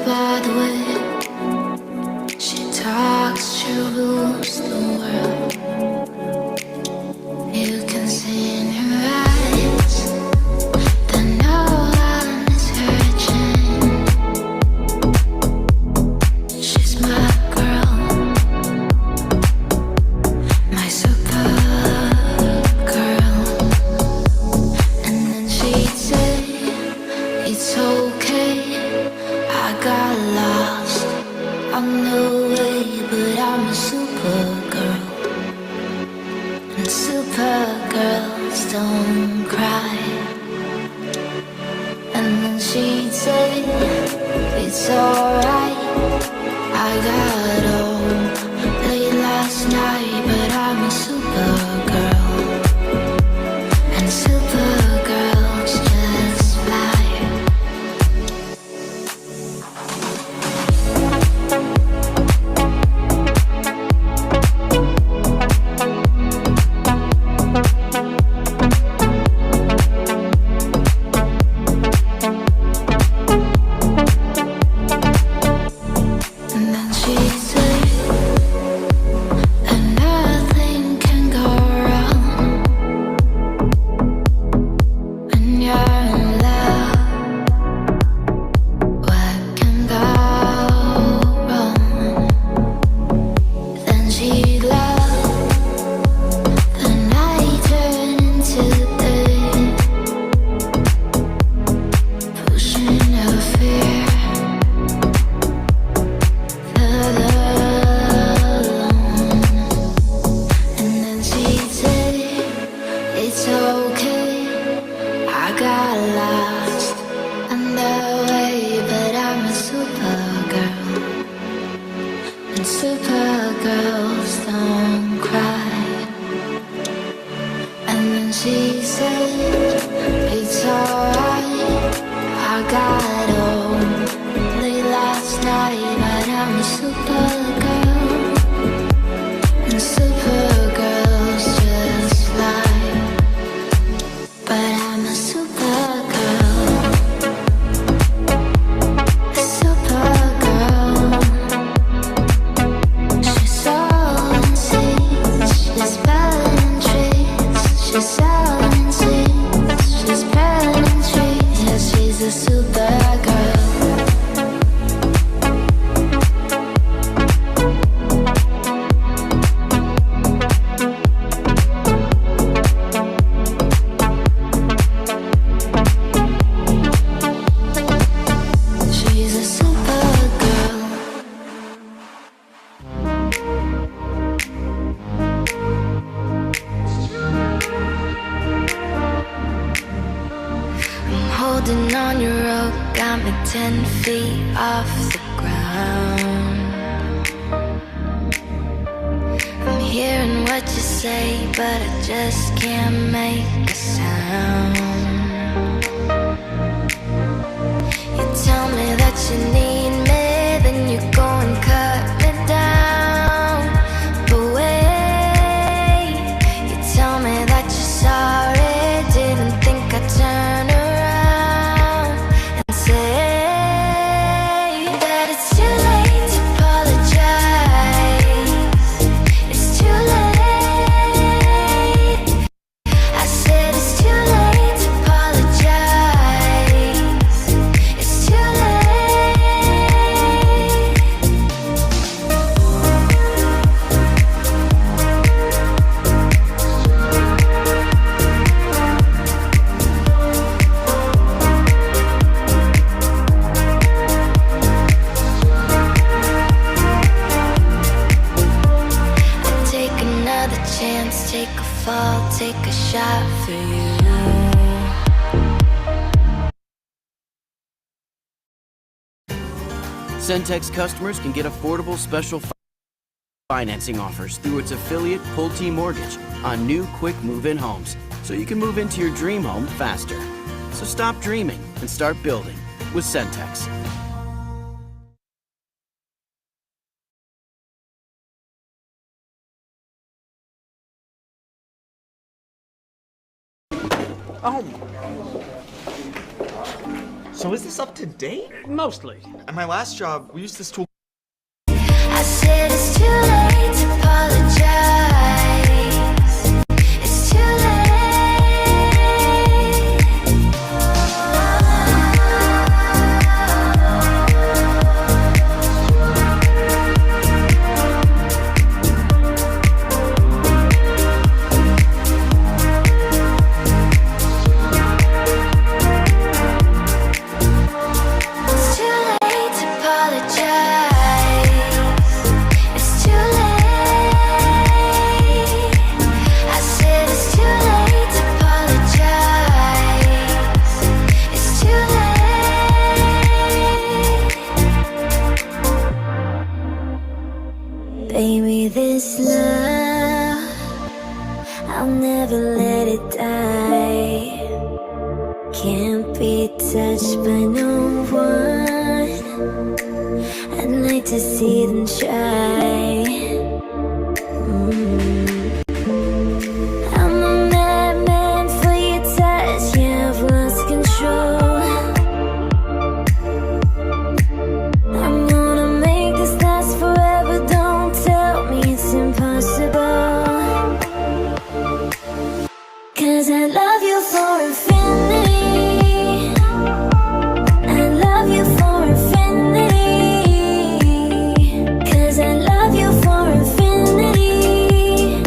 By the way she talks, she rules the world. You can see in her eyes that no one is hurting. She's my girl, my super girl. And then she'd say, it's okay, I got lost on the way, but I'm a supergirl. And supergirls don't cry. And then she'd say, it's alright, I got home late last night, but I'm a supergirl. And supergirls just fly. And then she'd say, and nothing can go wrong when you're in love. What can go wrong? Then she'd laugh, the night turn into day, pushing her fear further alone. And then she'd say, it's okay, I got lost on the way, but I'm a supergirl. And supergirls don't cry. And then she said, it's alright, I got home late last night, but I'm a supergirl. And supergirls just lie. But I'm a supergirl. A supergirl. She's sowing seeds, she's spelling trees. She's sowing seeds, she's spelling trees. Yeah, she's a supergirl. She's a supergirl. I'm holding on your rope, got me 10 feet off the ground. I'm hearing what you say, but I just can't make a sound. You tell me that you need me, then you go and cut me down. But wait, you tell me that you're sorry, didn't think I'd turn around and say that it's too late to apologize. It's too late. I said it's too late to apologize. It's too late. I'd take another chance, take a fall, take a shot for you. Centex customers can get affordable special financing offers through its affiliate Pulte Mortgage on new quick move-in homes, so you can move into your dream home faster. So stop dreaming and start building with Centex. So is this up to date? Mostly. At my last job, we used this tool. I said it's too late to apologize. It's too late. It's too late to apologize. It's too late. I said it's too late to apologize. It's too late. Baby, this love, I'll never let it die. Can't be touched by no one. I'd like to see them try. I'm a madman for your touch. Yeah, I've lost control. I'm gonna make this last forever. Don't tell me it's impossible. 'Cause I love you for infinity. I love you for infinity. 'Cause I love you for infinity.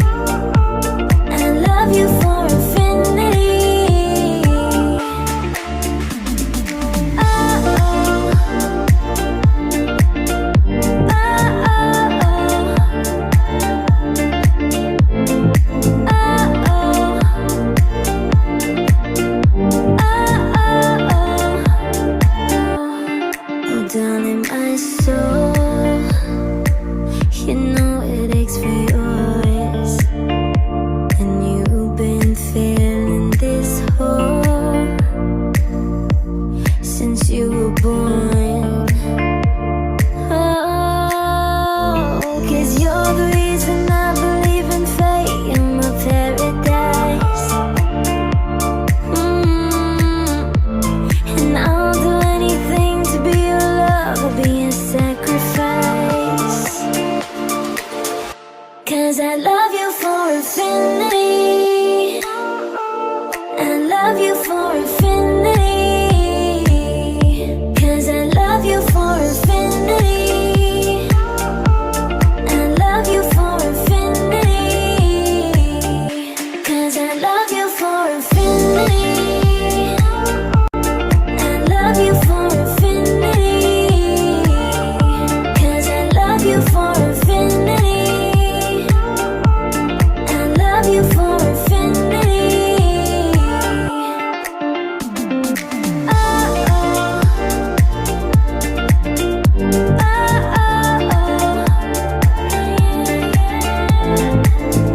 I love you for infinity. Oh, oh. Oh, darling, my soul, you know it aches for yours, and you've been feeling this hole since you were born. Oh, 'cause you're the reason I believe in fate. You're my paradise. And I'll do anything to be your love, or be a sacrifice. 'Cause I love you for infinity. I love you for infinity. 'Cause I love you for infinity. I love you for infinity. 'Cause I love you for infinity. I love you for infinity. 'Cause I love you for infinity. I love you for infinity. Oh, oh.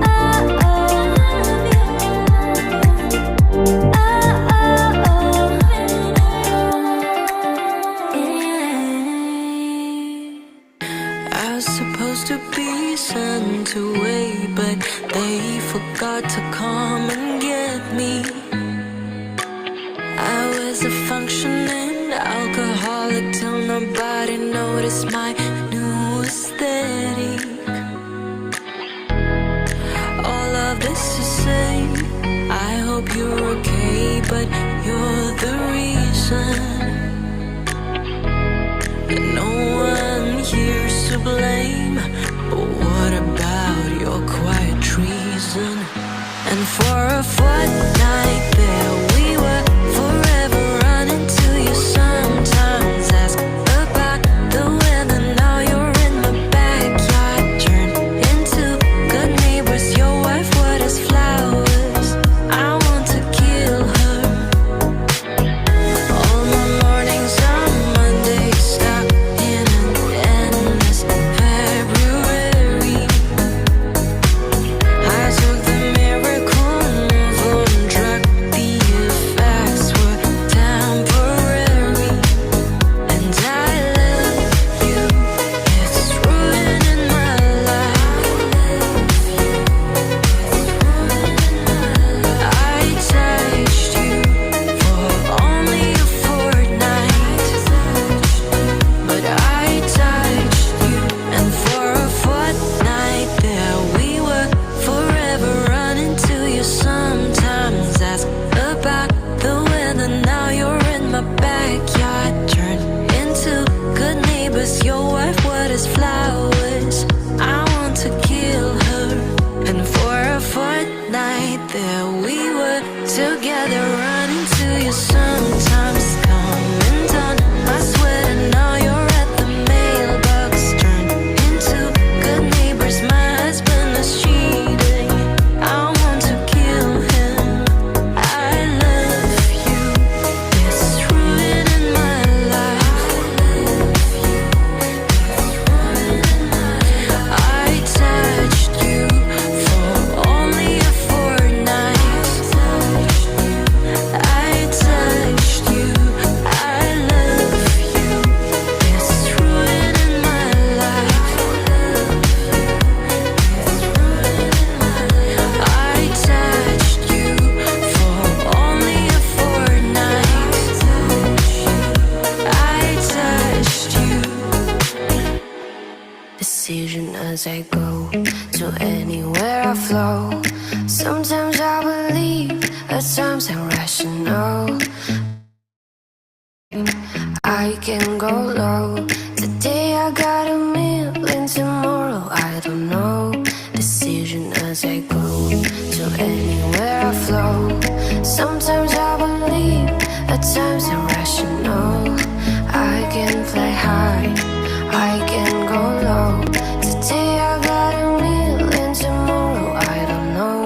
Oh, I was supposed to be sent away, but they forgot to come and get me. I was a functioning alcoholic till nobody noticed my new aesthetic. All of this to say, I hope you're okay, but you're the reason. And no one here's to blame, but what about your quiet treason? And for a fortnight there we were forever running to you. Sometimes ask about the weather. Now you're in my backyard, turned into good neighbors. Your wife waters flowers. I want to kill her. All my there we were together, running to you. Sometimes come undone. I swear now you're at the mailbox, turned into good neighbors. My husband is cheating. I want to kill him. I love you. It's ruining my life. I touched you for only a fortnight. I touched you. I love you. It's ruining my life. I touched you for only a fortnight. I touched you. Decision as I go to anywhere I flow. Sometimes I believe, at times I'm rational. I can go low. Today I got a million, tomorrow I don't know. Decision as I go to anywhere I flow. Sometimes I believe, at times I'm rational. I can fly high, I can go low. Today I got a million, tomorrow I don't know.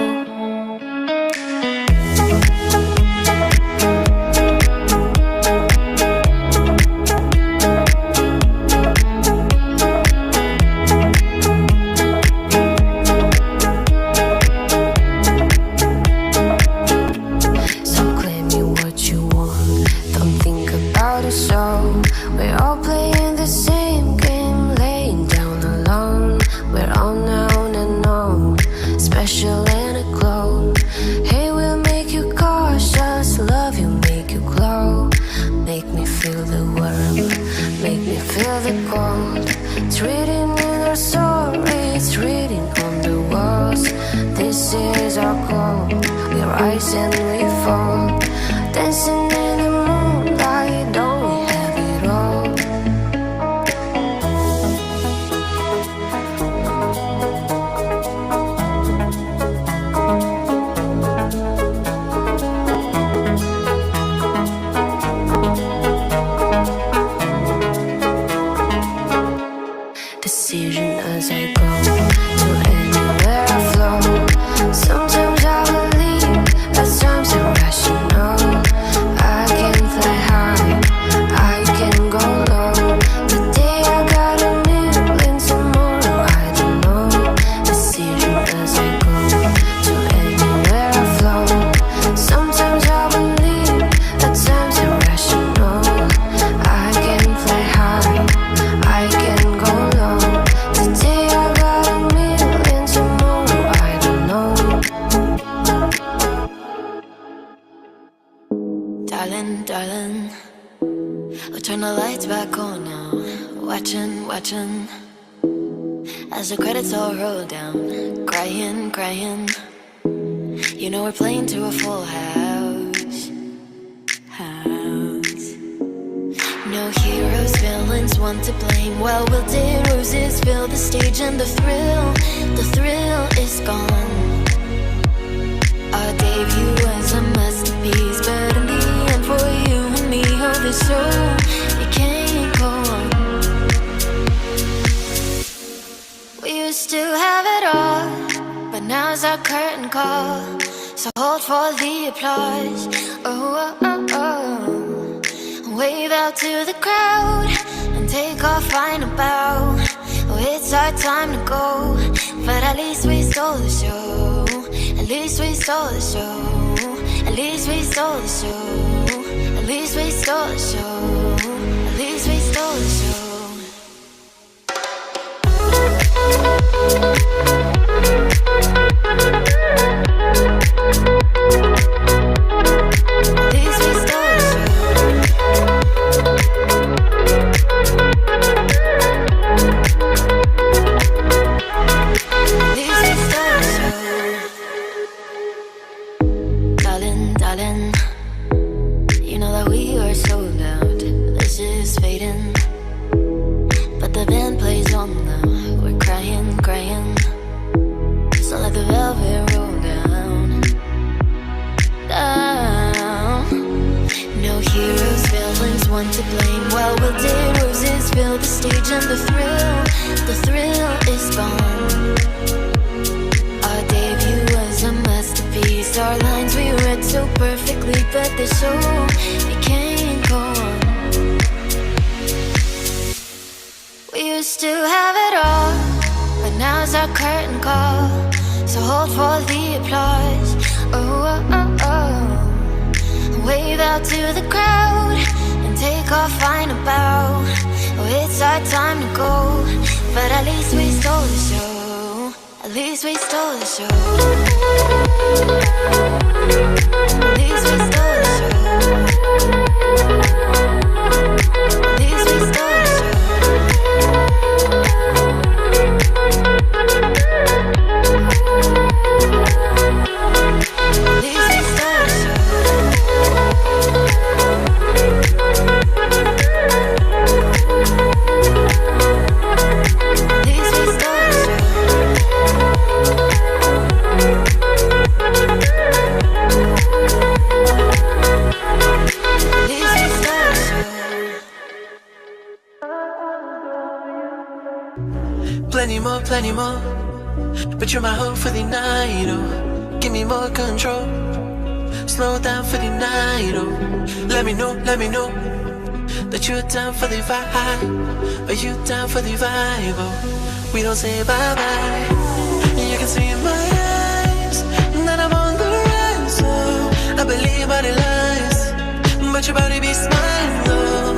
So claim me what you want, don't think about it. So we're all playing the same game, laying down alone. We're on and on, special and a glow. Hey, we'll make you cautious, love you, make you glow. Make me feel the warmth, make me feel the cold. It's written in our story, it's written on the walls. This is our call, we rise and we fall. Dancing in the moonlight, don't we have it all? Decision as I go to anywhere I flow. Sometimes I believe, at times I'm rational. I can fly high, I can go low. Today I got a million, tomorrow I don't know. Decision as I go to anywhere I flow. Sometimes I believe, at times I'm rational. I can fly high, I can go low. Today I got a million, tomorrow I don't know. Darling, darling, we'll turn the lights back on now. Watching, watching, as the credits all roll down. Crying, crying, you know we're playing to a full house. No heroes, villains, one to blame. Well, wilted roses fill the stage, and the thrill is gone. Our debut was a masterpiece, but in the end, for you and me, oh, this show, it can't go on. We used to have it all, but now's our curtain call. So hold for the applause. Oh, oh, oh, oh. Wave out to the crowd and take our final bow. Oh, it's our time to go, but at least we stole the show. At least we stole the show. At least we stole the show. At least we stole the show. At least we stole the show. At least we stole the show. At least we stole the show. Darling, darling, you know that we were sold out. stage and the thrill is gone. Our debut was a masterpiece. Our lines we read so perfectly, but the show became gone. We used to have it all, but now's our curtain call. So hold for the applause. Oh, oh, oh, oh. Wave out to the crowd and take our final bow. Oh, it's our time to go, but at least we stole the show. At least we stole the show. At least we stole the show. At least we stole the show. At least we stole the show. Plenty more, but you're my hope for the night, oh. Give me more control, slow down for the night, oh. Let me know that you're down for the vibe. Are you down for the vibe, oh? We don't say bye-bye. You can see in my eyes that I'm on the rise, oh. I believe all the lies, but your body be smiling, though.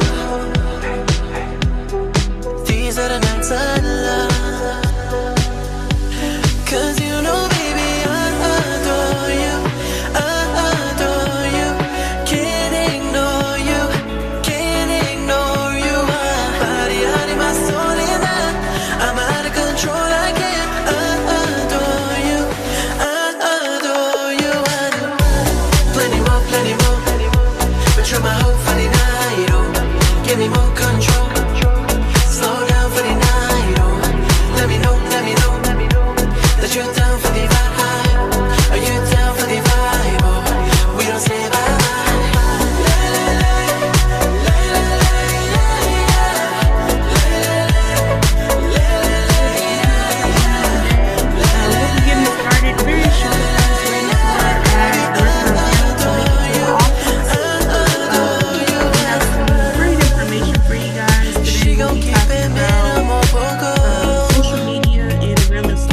These are the nights I love. 'Cause you know, baby, I adore you, can't ignore you, body, out of my soul in that, I'm out of control, I can't adore you, plenty more, but you're my hope for the night, oh, give me more control, slow down for the night, oh, let me know that you're down for the vibe. Are you down for the vibe? Oh, we don't say bye-bye. We'll be getting started very shortly. Great information for you guys. Today we'll be talking about social media and real estate.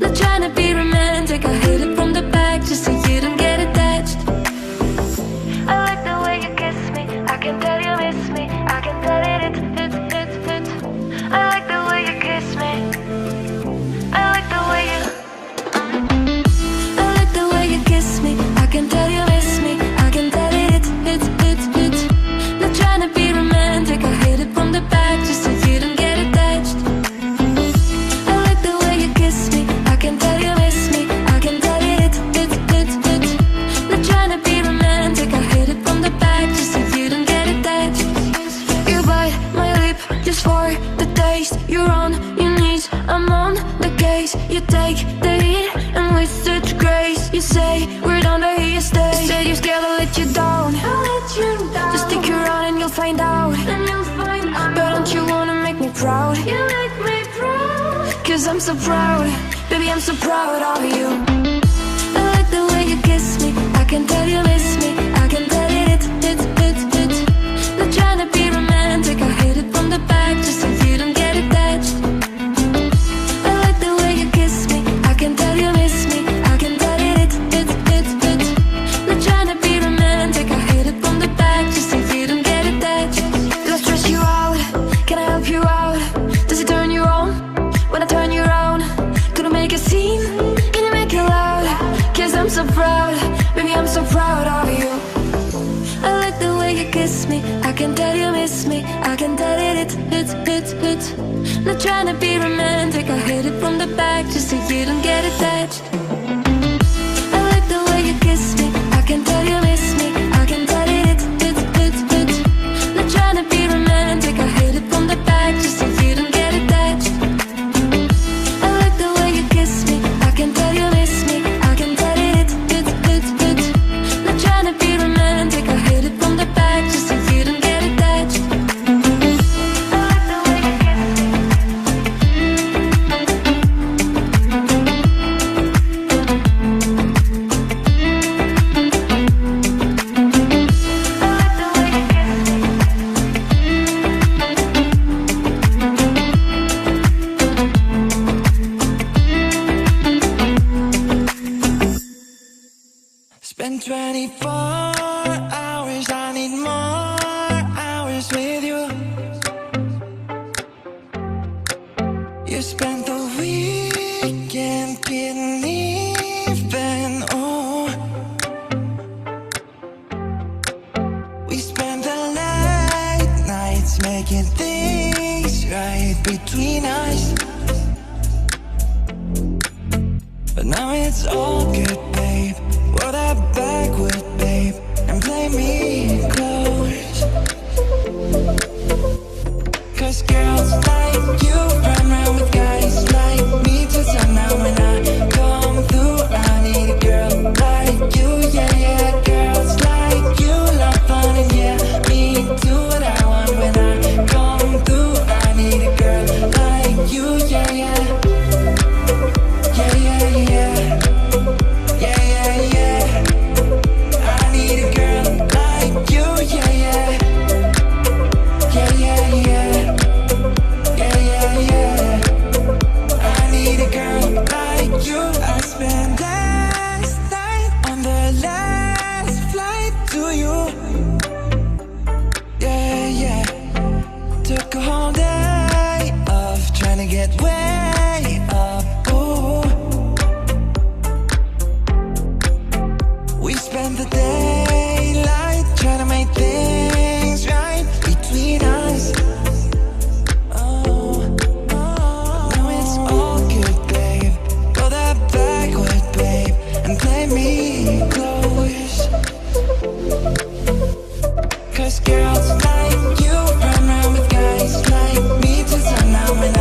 Not trying to be romantic, I hit it from the back just so you don't get attached. so proud, baby, I'm so proud of you. I like the way you kiss me, I can tell you miss me, I can tell it. Not trying to be romantic, I hit it from the back just so you don't get attached. I like the way you kiss me, I can tell you miss me, I can tell it. Not trying to be romantic, I hit it from the back just so you don't get attached. Do I stress you out? Can I help you out? Does it turn you on when I turn you around? Gonna make a scene, can you make it loud? Cause I'm so proud, baby, I'm so proud of you. I like the way you kiss me, I can tell you miss me, I can tell it. Not trying to be romantic, I hit it from the back just so you don't get attached. I like the way you kiss me, I can tell you miss me, I can tell it. Not trying to be romantic, I hit it from the back just so you don't get attached. I like the way you kiss me, I can tell you miss me, I can tell it. Not trying to be romantic, I hit it from the back just so you don't get attached. I like the way you kiss me. Spend 24 hours, I need more hours with you. You spent the weekend getting even, oh. We spent the late nights making things right between us. But now it's all good, babe. Roll that backward, babe, and play me close. Cause girls like you run around with guys like me till sundown. When I come through, I need a girl like you, yeah, yeah. Girls like you love fun and yeah, me do what I want. When I come through, I need a girl like you, yeah, yeah. Yeah, yeah, yeah. Yeah, yeah, yeah. I need a girl like you, yeah, yeah. Yeah, yeah, yeah. Yeah, yeah, yeah. I need a girl like you. I spent last night on the last flight to you. Yeah, yeah. Took a whole day of trying to get way up. Ooh. We spent the daylight trying to make things right between us. Oh, now it's all good, babe. Roll that backward, babe, and play me close. Cause girls like you run around with guys like me till sundown. When I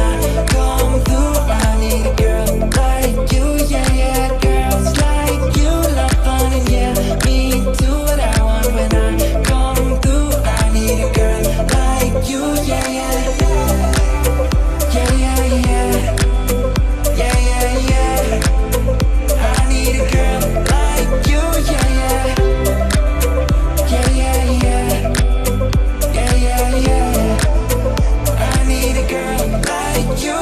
come through, I need a girl like you, yeah, yeah. Girls like you love fun and yeah, me do what I want. When I come through, I need a girl like you, yeah, yeah. Yeah, yeah, yeah. Yeah, yeah, yeah. I need a girl like you, yeah, yeah. Yeah, yeah, yeah. Yeah, yeah, yeah. I need a girl like you.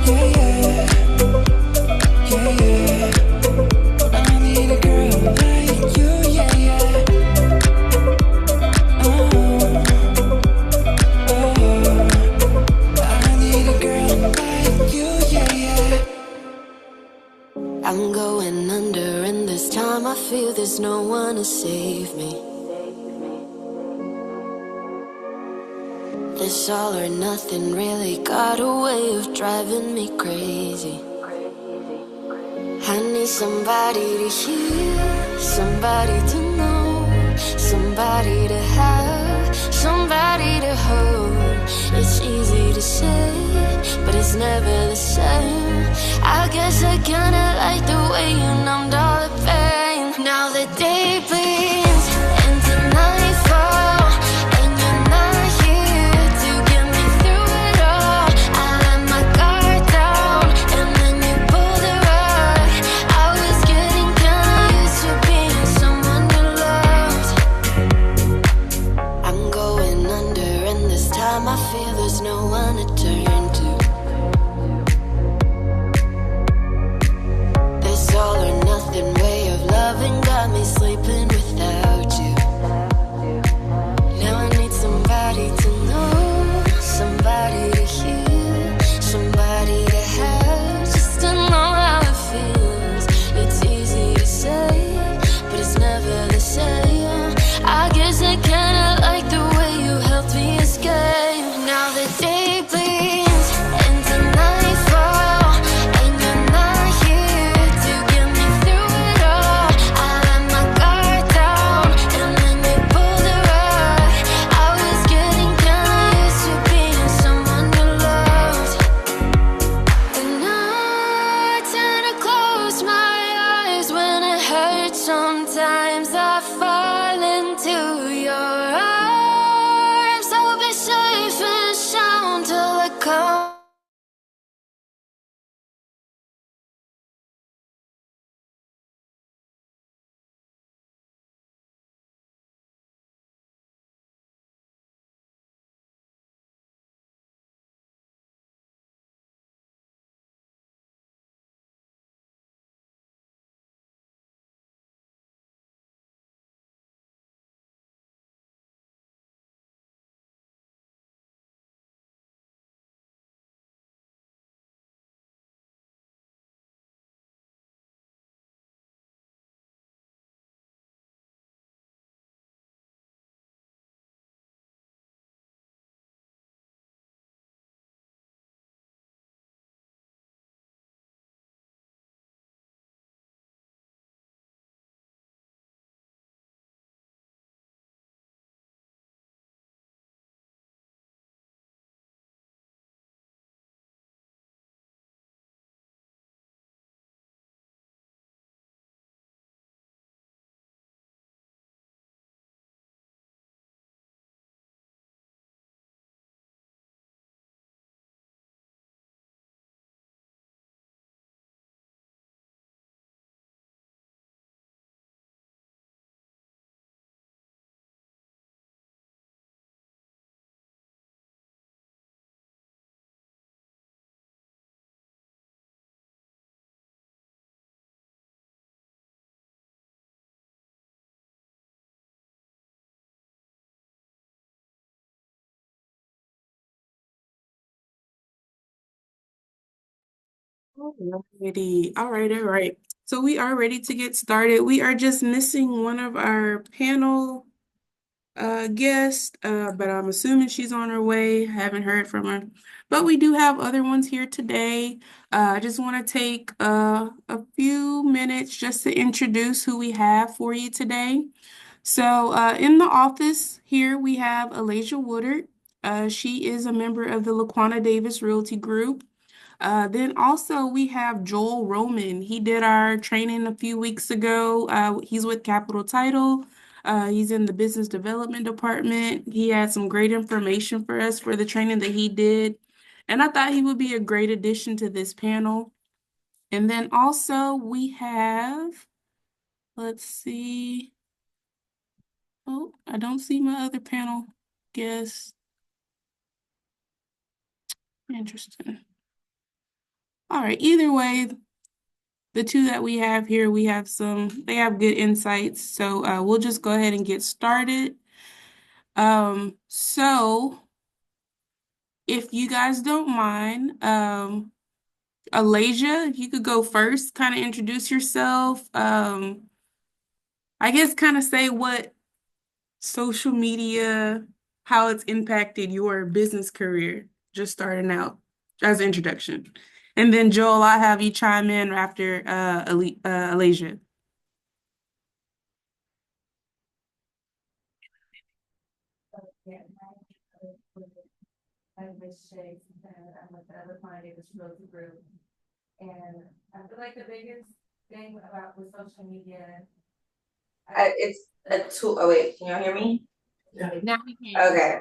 Yeah, yeah. Yeah, yeah. I need a girl like you, yeah, yeah. Oh, oh. I need a girl like you, yeah, yeah. I'm going under, and this time I feel there's no one to save me. This all or nothing really got a way of driving me crazy. I need somebody to hear, somebody to know, somebody to have, somebody to hold. It's easy to say, but it's never the same. I guess I kinda like the way you numbed all the pain. Now the day bleeds into nightfall, and you're not here to get me through it all. I got me sleeping without you. Now I need somebody to know, somebody to hear, somebody to have, just to know how it feels. It's easy to say, but it's never the same. I guess I kinda like the way you helped me escape. Now the day bleeds into nightfall, and you're not here to get me through it all. I let my guard down, and then you pulled the rug. I was getting kinda used to being someone you loved, and I tend to close my eyes when it hurts. Sometimes I fall into your arms. I'll be safe and sound till I come. Alrighty. All right, all right. So we are ready to get started. We are just missing one of our panel guests, but I'm assuming she's on her way. Haven't heard from her. But we do have other ones here today. I just want to take a few minutes just to introduce who we have for you today. So in the office here, we have Alasia Woodard. She is a member of the Laquana Davis Realty Group. Then also we have Joel Roman. He did our training a few weeks ago. He's with Capital Title. He's in the business development department. He had some great information for us for the training that he did. And I thought he would be a great addition to this panel. And then also we have, let's see. Oh, I don't see my other panel guest. Interesting. All right, either way, the two that we have here, they have good insights. So we'll just go ahead and get started. So if you guys don't mind, Alasia, if you could go first, kind of introduce yourself. I guess kind of say what social media, how it's impacted your business career, just starting out as an introduction. And then Joel, I'll have you chime in after Alasia. I'm with Shay, and I'm with the Laquana Davis Realty Group. And I feel like the biggest thing about with social media. It's a tool. Oh wait, can y'all hear me? Now we can. Okay.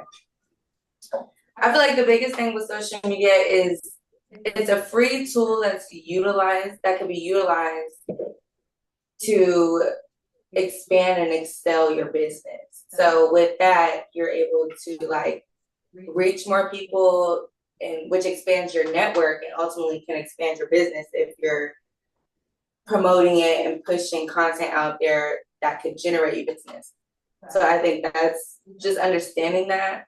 I feel like the biggest thing with social media is it's a free tool that can be utilized to expand and excel your business. So with that, you're able to like reach more people, and which expands your network and ultimately can expand your business if you're promoting it and pushing content out there that could generate you business. So I think that's just understanding that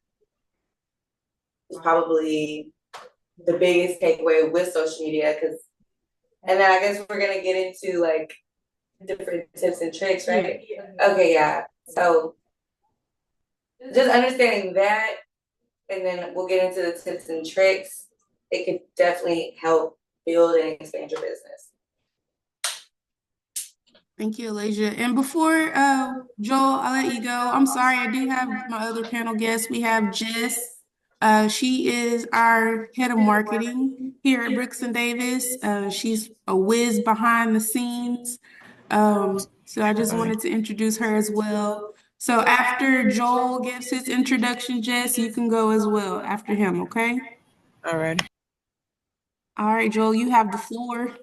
is probably the biggest takeaway with social media. And then I guess we're gonna get into like different tips and tricks, right? Okay, yeah. So just understanding that, and then we'll get into the tips and tricks. It could definitely help build and expand your business. Thank you, Elijah. And before Joel, I'll let you go. I'm sorry, I do have my other panel guest. We have Jess. She is our head of marketing here at Brooks and Davis. She's a whiz behind the scenes. So I just wanted to introduce her as well. So after Joel gives his introduction, Jess, you can go as well after him, okay? All right. All right, Joel, you have the floor.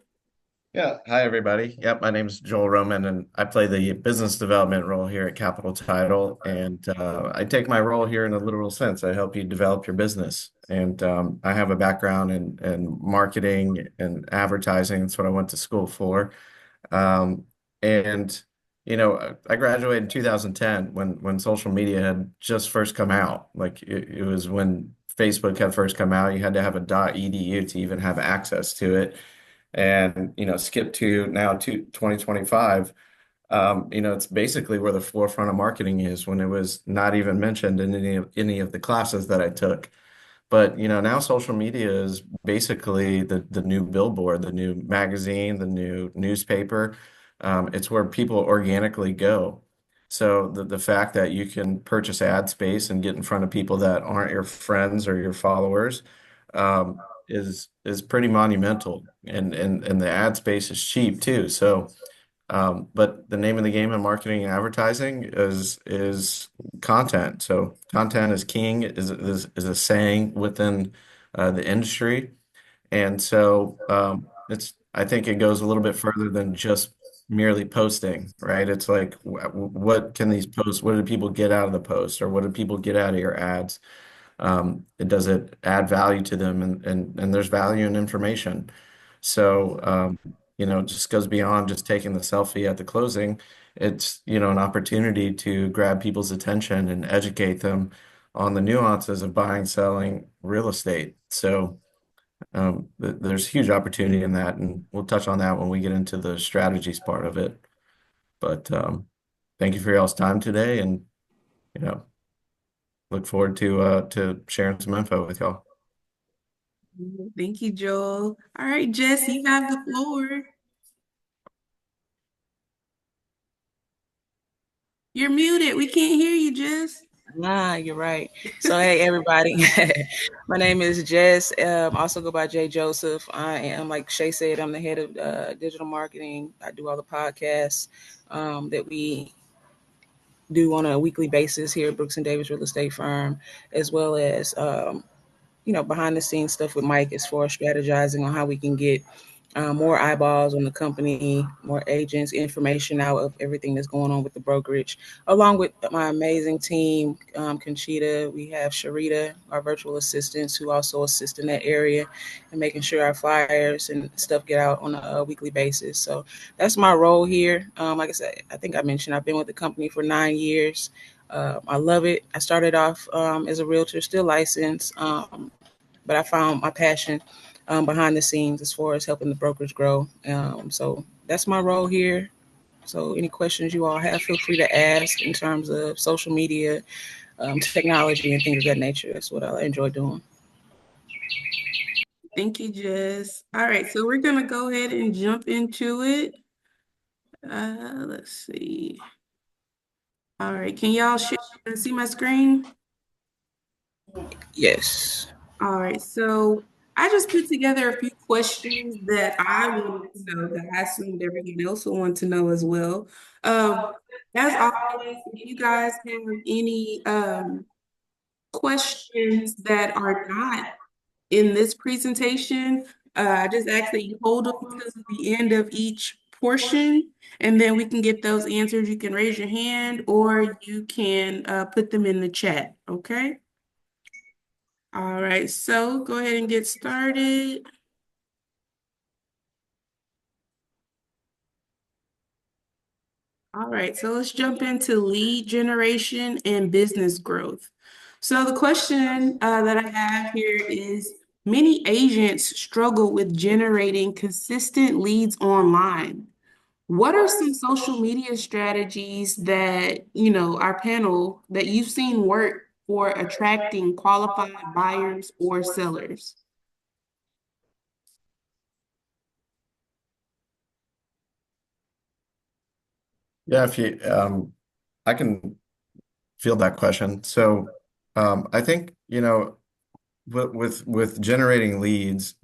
Yeah, hi everybody. Yep, my name's Joel Roman, and I play the business development role here at Capital Title. And I take my role here in a literal sense. I help you develop your business. And I have a background in marketing and advertising. That's what I went to school for. And I graduated in 2010 when social media had just first come out. Like it was when Facebook had first come out. You had to have a .edu to even have access to it. And skip to now to 2025. It's basically where the forefront of marketing is, when it was not even mentioned in any of the classes that I took. But now social media is basically the new billboard, the new magazine, the new newspaper. It's where people organically go. So the fact that you can purchase ad space and get in front of people that aren't your friends or your followers, is pretty monumental. And the ad space is cheap too. So but the name of the game in marketing and advertising is content. So content is king, is a saying within the industry. And so I think it goes a little bit further than just merely posting, right? It's like what can these posts, what do people get out of the post, or what do people get out of your ads? Does it add value to them, and there's value in information. So it just goes beyond just taking the selfie at the closing. It's an opportunity to grab people's attention and educate them on the nuances of buying, selling real estate. So there's huge opportunity in that, and we'll touch on that when we get into the strategies part of it. But thank you for y'all's time today, and look forward to sharing some info with y'all. Thank you, Joel. All right, Jess, you have the floor. You're muted. We can't hear you, Jess. You're right. So, hey, everybody. My name is Jess. Also go by Jay Joseph. I am, like Shay said, I'm the head of digital marketing. I do all the podcasts that we do on a weekly basis here at Brooks and Davis Real Estate Firm, as well as, behind the scenes stuff with Mike as far as strategizing on how we can get more eyeballs on the company, more agents, information out of everything that's going on with the brokerage, along with my amazing team, Conchita. We have Sharita, our virtual assistants, who also assist in that area and making sure our flyers and stuff get out on a weekly basis. So that's my role here. Like I said, I think I mentioned I've been with the company for 9 years. I love it. I started off as a realtor, still licensed, but I found my passion behind the scenes as far as helping the brokers grow. So that's my role here. So any questions you all have, feel free to ask in terms of social media, technology, and things of that nature. That's what I enjoy doing. Thank you, Jess. All right, so we're gonna go ahead and jump into it. Let's see. All right, can y'all see my screen? Yes. All right, so I just put together a few questions that I wanted to know, that I assumed everyone else would want to know as well. As always, if you guys have any questions that are not in this presentation, I just ask that you hold them to the end of each portion, and then we can get those answered. You can raise your hand or you can put them in the chat, okay? All right, so go ahead and get started. All right, so let's jump into lead generation and business growth. So the question that I have here is, many agents struggle with generating consistent leads online. What are some social media strategies that, our panel that you've seen work for attracting qualified buyers or sellers? Yeah, if you I can field that question. So I think, with generating leads,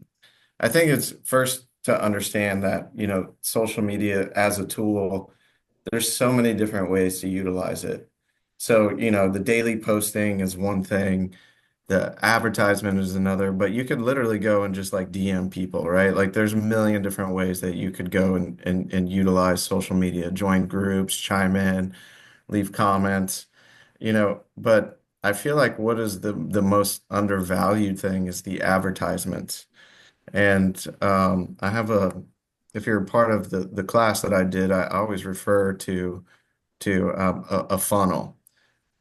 I think it's first to understand that, social media as a tool, there's so many different ways to utilize it. So, the daily posting is one thing, the advertisement is another, but you could literally go and just like DM people, right? Like there's a million different ways that you could go and utilize social media, join groups, chime in, leave comments, but I feel like what is the most undervalued thing is the advertisements. And I have if you're a part of the class that I did, I always refer to a funnel.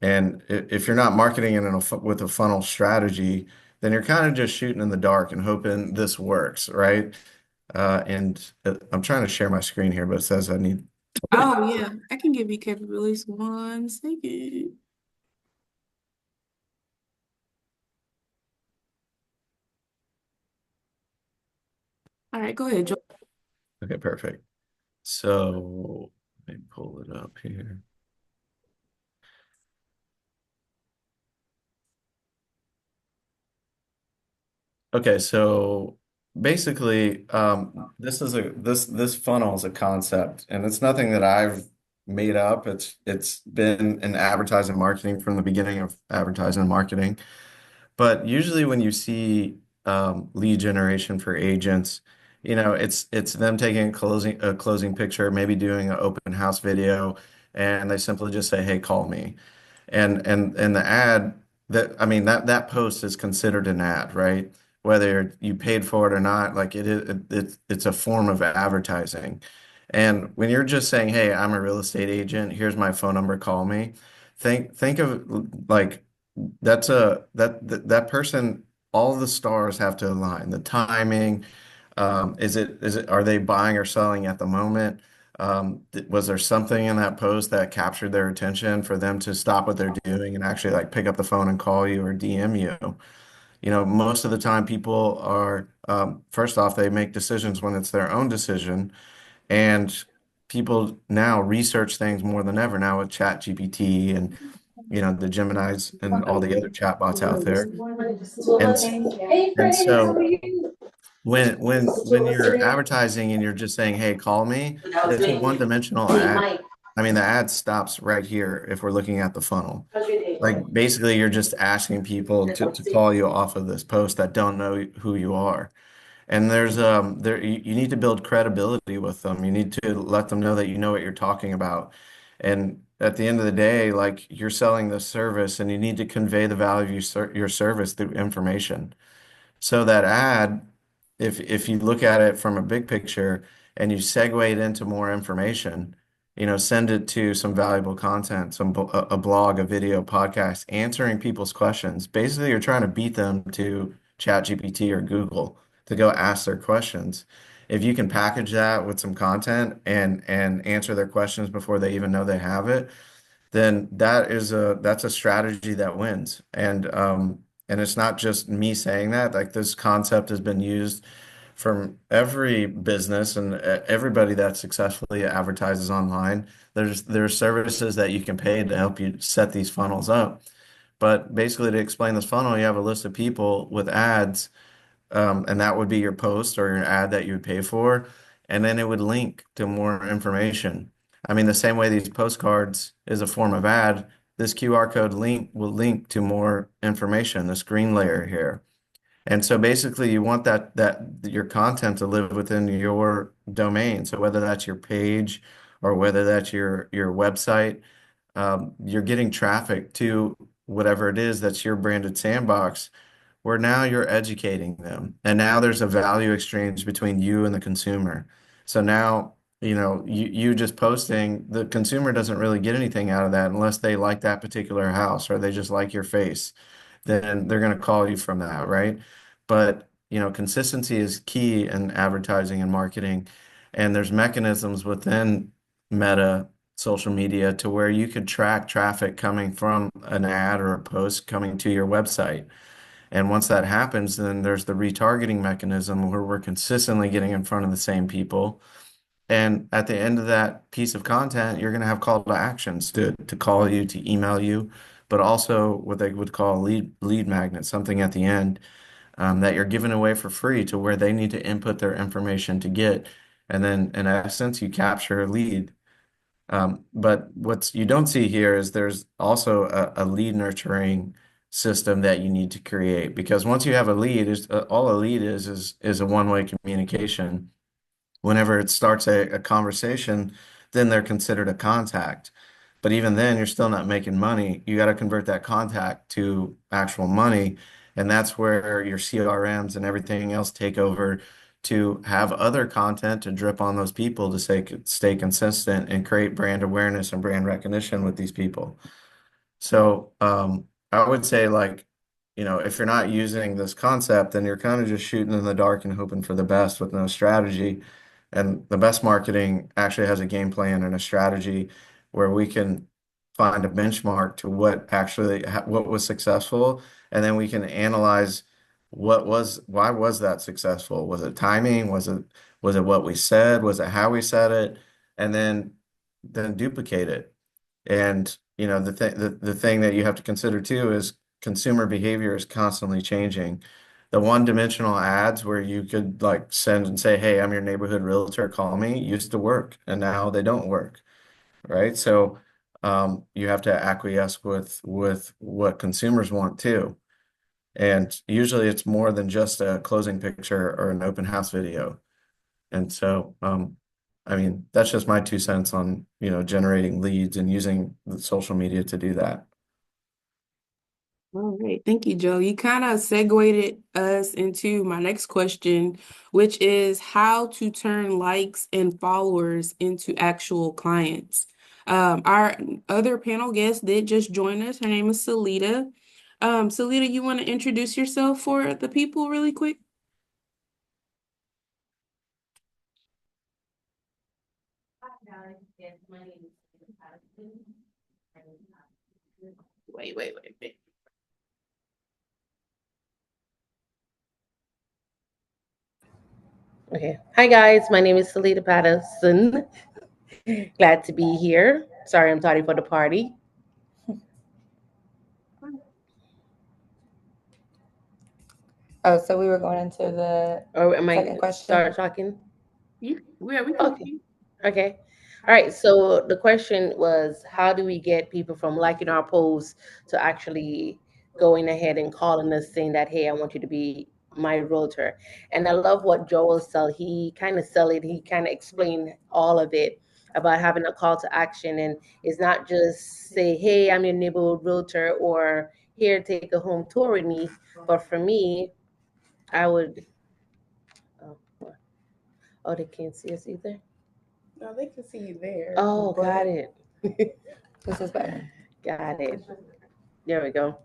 And if you're not marketing it with a funnel strategy, then you're kind of just shooting in the dark and hoping this works, right? I'm trying to share my screen here, but it says I need. Oh, yeah, I can give you capabilities 1 second. All right, go ahead, Joel. Okay, perfect. So let me pull it up here. Okay, so basically, this funnel is a concept, and it's nothing that I've made up. It's been in advertising marketing from the beginning of advertising and marketing. But usually, when you see lead generation for agents, it's them taking a closing picture, maybe doing an open house video, and they simply just say, "Hey, call me." And the ad that I mean that post is considered an ad, right? Whether you paid for it or not, like it's a form of advertising. And when you're just saying, "Hey, I'm a real estate agent. Here's my phone number. Call me." Think of like that person. All the stars have to align. The timing. Is it are they buying or selling at the moment? Was there something in that post that captured their attention for them to stop what they're doing and actually like pick up the phone and call you or DM you? Most of the time people are, first off, they make decisions when it's their own decision. And people now research things more than ever now with ChatGPT and, the Geminis and all the other chatbots out there. And, and so when you're advertising and you're just saying, "Hey, call me," it's a one-dimensional ad. I mean, the ad stops right here if we're looking at the funnel. Like basically, you're just asking people to call you off of this post that don't know who you are. And you need to build credibility with them. You need to let them know that you know what you're talking about. And at the end of the day, like you're selling this service and you need to convey the value of your service through information. So that ad, if you look at it from a big picture and you segue it into more information, send it to some valuable content, a blog, a video, podcast, answering people's questions. Basically, you're trying to beat them to ChatGPT or Google to go ask their questions. If you can package that with some content and answer their questions before they even know they have it, then that's a strategy that wins. And it's not just me saying that. Like this concept has been used from every business and everybody that successfully advertises online. There are services that you can pay to help you set these funnels up. But basically, to explain this funnel, you have a list of people with ads, and that would be your post or your ad that you would pay for, and then it would link to more information. I mean, the same way these postcards is a form of ad, this QR code link will link to more information, this green layer here. And so basically you want that your content to live within your domain. So whether that's your page or whether that's your website, you're getting traffic to whatever it is that's your branded sandbox, where now you're educating them. And now there's a value exchange between you and the consumer. So now you just posting, the consumer doesn't really get anything out of that unless they like that particular house or they just like your face. Then they're going to call you from that, right? But, consistency is key in advertising and marketing. And there's mechanisms within Meta social media to where you could track traffic coming from an ad or a post coming to your website. And once that happens, then there's the retargeting mechanism where we're consistently getting in front of the same people. And at the end of that piece of content, you're going to have call to actions to call you, to email you, but also what they would call a lead magnet, something at the end that you're giving away for free to where they need to input their information to get. And then in essence, you capture a lead. But what you don't see here is there's also a lead nurturing system that you need to create, because once you have a lead, all a lead is a one-way communication. Whenever it starts a conversation, then they're considered a contact. But even then, you're still not making money. You got to convert that contact to actual money. And that's where your CRMs and everything else take over to have other content to drip on those people to stay consistent and create brand awareness and brand recognition with these people. So I would say, like, if you're not using this concept, then you're kind of just shooting in the dark and hoping for the best with no strategy. And the best marketing actually has a game plan and a strategy where we can find a benchmark to what was successful, and then we can analyze why was that successful? Was it timing? Was it what we said? Was it how we said it? And then duplicate it. And the thing that you have to consider too is consumer behavior is constantly changing. The one-dimensional ads where you could like send and say, "Hey, I'm your neighborhood realtor, call me," used to work, and now they don't work, right? So you have to acquiesce with what consumers want too. And usually it's more than just a closing picture or an open house video. And so, I mean, that's just my 2 cents on, generating leads and using the social media to do that. All right, thank you, Joe. You kind of segued us into my next question, which is how to turn likes and followers into actual clients. Our other panel guest did just join us. Her name is Salita. Salita, you want to introduce yourself for the people really quick? Wait. Okay. Hi, guys. My name is Salita Patterson. Glad to be here. Sorry, I'm tardy for the party. Oh, so we were going into the Or am I second question? start talking? Yeah, we Okay. Okay. All right. So the question was, how do we get people from liking our posts to actually going ahead and calling us saying that, hey, I want you to be my realtor? And I love what Joel said. He kind of sell it. He kind of explained all of it about having a call to action. And it's not just say, hey, I'm your neighborhood realtor, or here, take a home tour with me. But for me, I would, oh, they can't see us either. No, they can see you there. Oh, but- got it. This is better. Got it. There we go.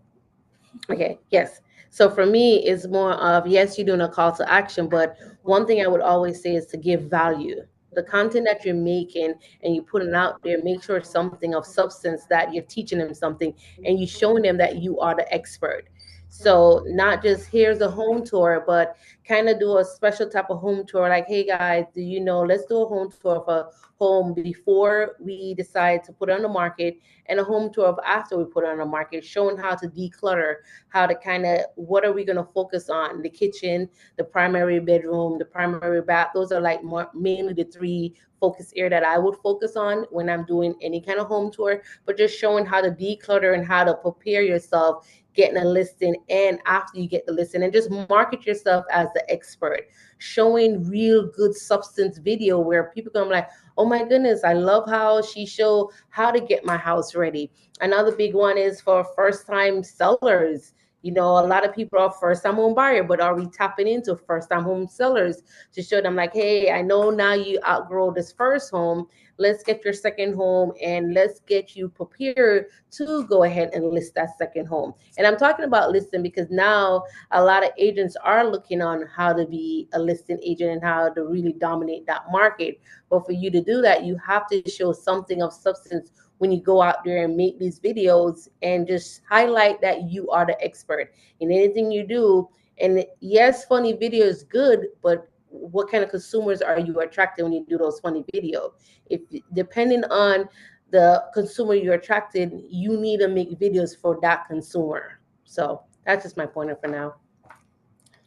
Okay, yes. So for me, it's more of, yes, you're doing a call to action, but one thing I would always say is to give value. The content that you're making and you put it out there, make sure it's something of substance, that you're teaching them something and you're showing them that you are the expert. So not just here's a home tour, but kind of do a special type of home tour. Like, hey guys, do you know, let's do a home tour of a home before we decide to put it on the market, and a home tour of after we put it on the market, showing how to declutter, how to kind of, what are we going to focus on? The kitchen, the primary bedroom, the primary bath. Those are like mainly the three focus area that I would focus on when I'm doing any kind of home tour, but just showing how to declutter and how to prepare yourself, getting a listing, and after you get the listing, and just market yourself as the expert, showing real good substance video where people gonna be like, oh my goodness, I love how she showed how to get my house ready. Another big one is for first time sellers. You know, a lot of people are first time home buyer, but are we tapping into first time home sellers to show them like, hey, I know now you outgrow this first home. Let's get your second home and let's get you prepared to go ahead and list that second home. And I'm talking about listing because now a lot of agents are looking on how to be a listing agent and how to really dominate that market. But for you to do that, you have to show something of substance when you go out there and make these videos and just highlight that you are the expert in anything you do. And yes, funny video is good, but what kind of consumers are you attracting when you do those funny videos? If depending on the consumer you're attracted, you need to make videos for that consumer. So that's just my pointer for now.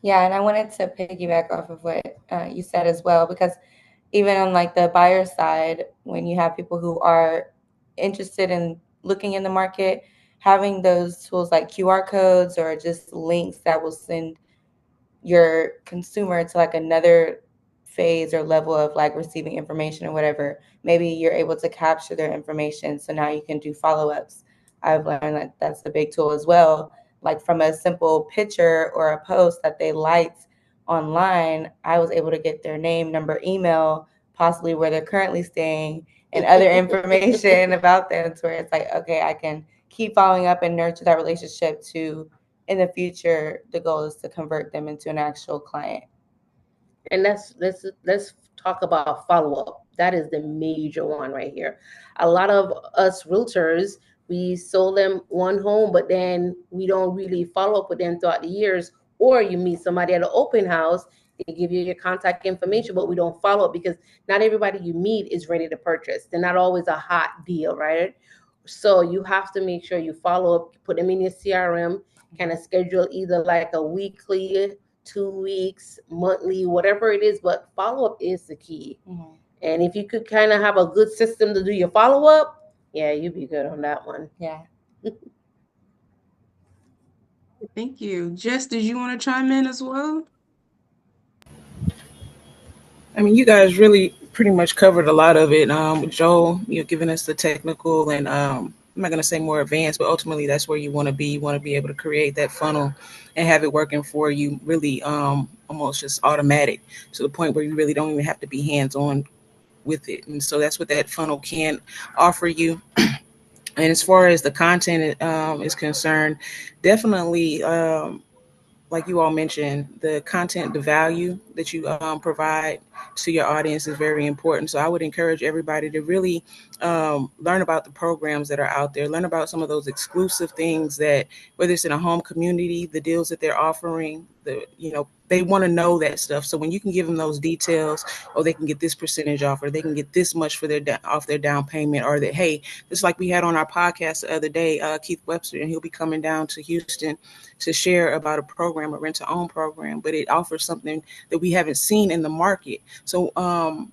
Yeah, and I wanted to piggyback off of what you said as well, because even on like the buyer side, when you have people who are interested in looking in the market, having those tools like QR codes or just links that will send your consumer to like another phase or level of like receiving information or whatever, maybe you're able to capture their information. So now you can do follow-ups. I've learned that that's a big tool as well. Like from a simple picture or a post that they liked online, I was able to get their name, number, email, possibly where they're currently staying, and other information about them, to where it's like, okay, I can keep following up and nurture that relationship to, in the future, the goal is to convert them into an actual client. And let's talk about follow-up. That is the major one right here. A lot of us realtors, we sold them one home, but then we don't really follow up with them throughout the years. Or you meet somebody at an open house, they give you your contact information, but we don't follow up because not everybody you meet is ready to purchase. They're not always a hot deal, right? So you have to make sure you follow up, put them in your CRM, kind of schedule either like a weekly, 2 weeks, monthly, whatever it is, but follow up is the key. Mhm. And if you could kind of have a good system to do your follow up, yeah, you'd be good on that one. Yeah. Thank you. Jess, did you want to chime in as well? I mean, you guys really pretty much covered a lot of it. With Joel, giving us the technical and I'm not going to say more advanced, but ultimately that's where you want to be. You want to be able to create that funnel and have it working for you really almost just automatic to the point where you really don't even have to be hands-on with it. And so that's what that funnel can offer you. And as far as the content is concerned, definitely like you all mentioned, the content, the value that you provide to your audience is very important. So I would encourage everybody to really learn about the programs that are out there, learn about some of those exclusive things that, whether it's in a home community, the deals that they're offering, they want to know that stuff. So when you can give them those details, or they can get this percentage off, or they can get this much for off their down payment, or that, hey, just like we had on our podcast the other day, Keith Webster, and he'll be coming down to Houston to share about a program, a rent-to-own program, but it offers something that we haven't seen in the market. So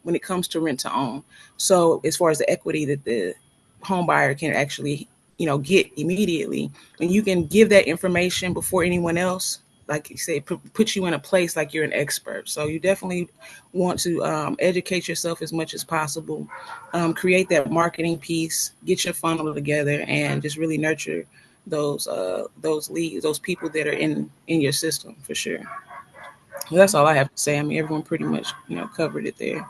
when it comes to rent-to-own, so as far as the equity that the home buyer can actually, get immediately, and you can give that information before anyone else, like you say, put you in a place like you're an expert. So you definitely want to educate yourself as much as possible, create that marketing piece, get your funnel together, and just really nurture those leads, those people that are in your system for sure. Well, that's all I have to say. I mean, everyone pretty much, covered it there.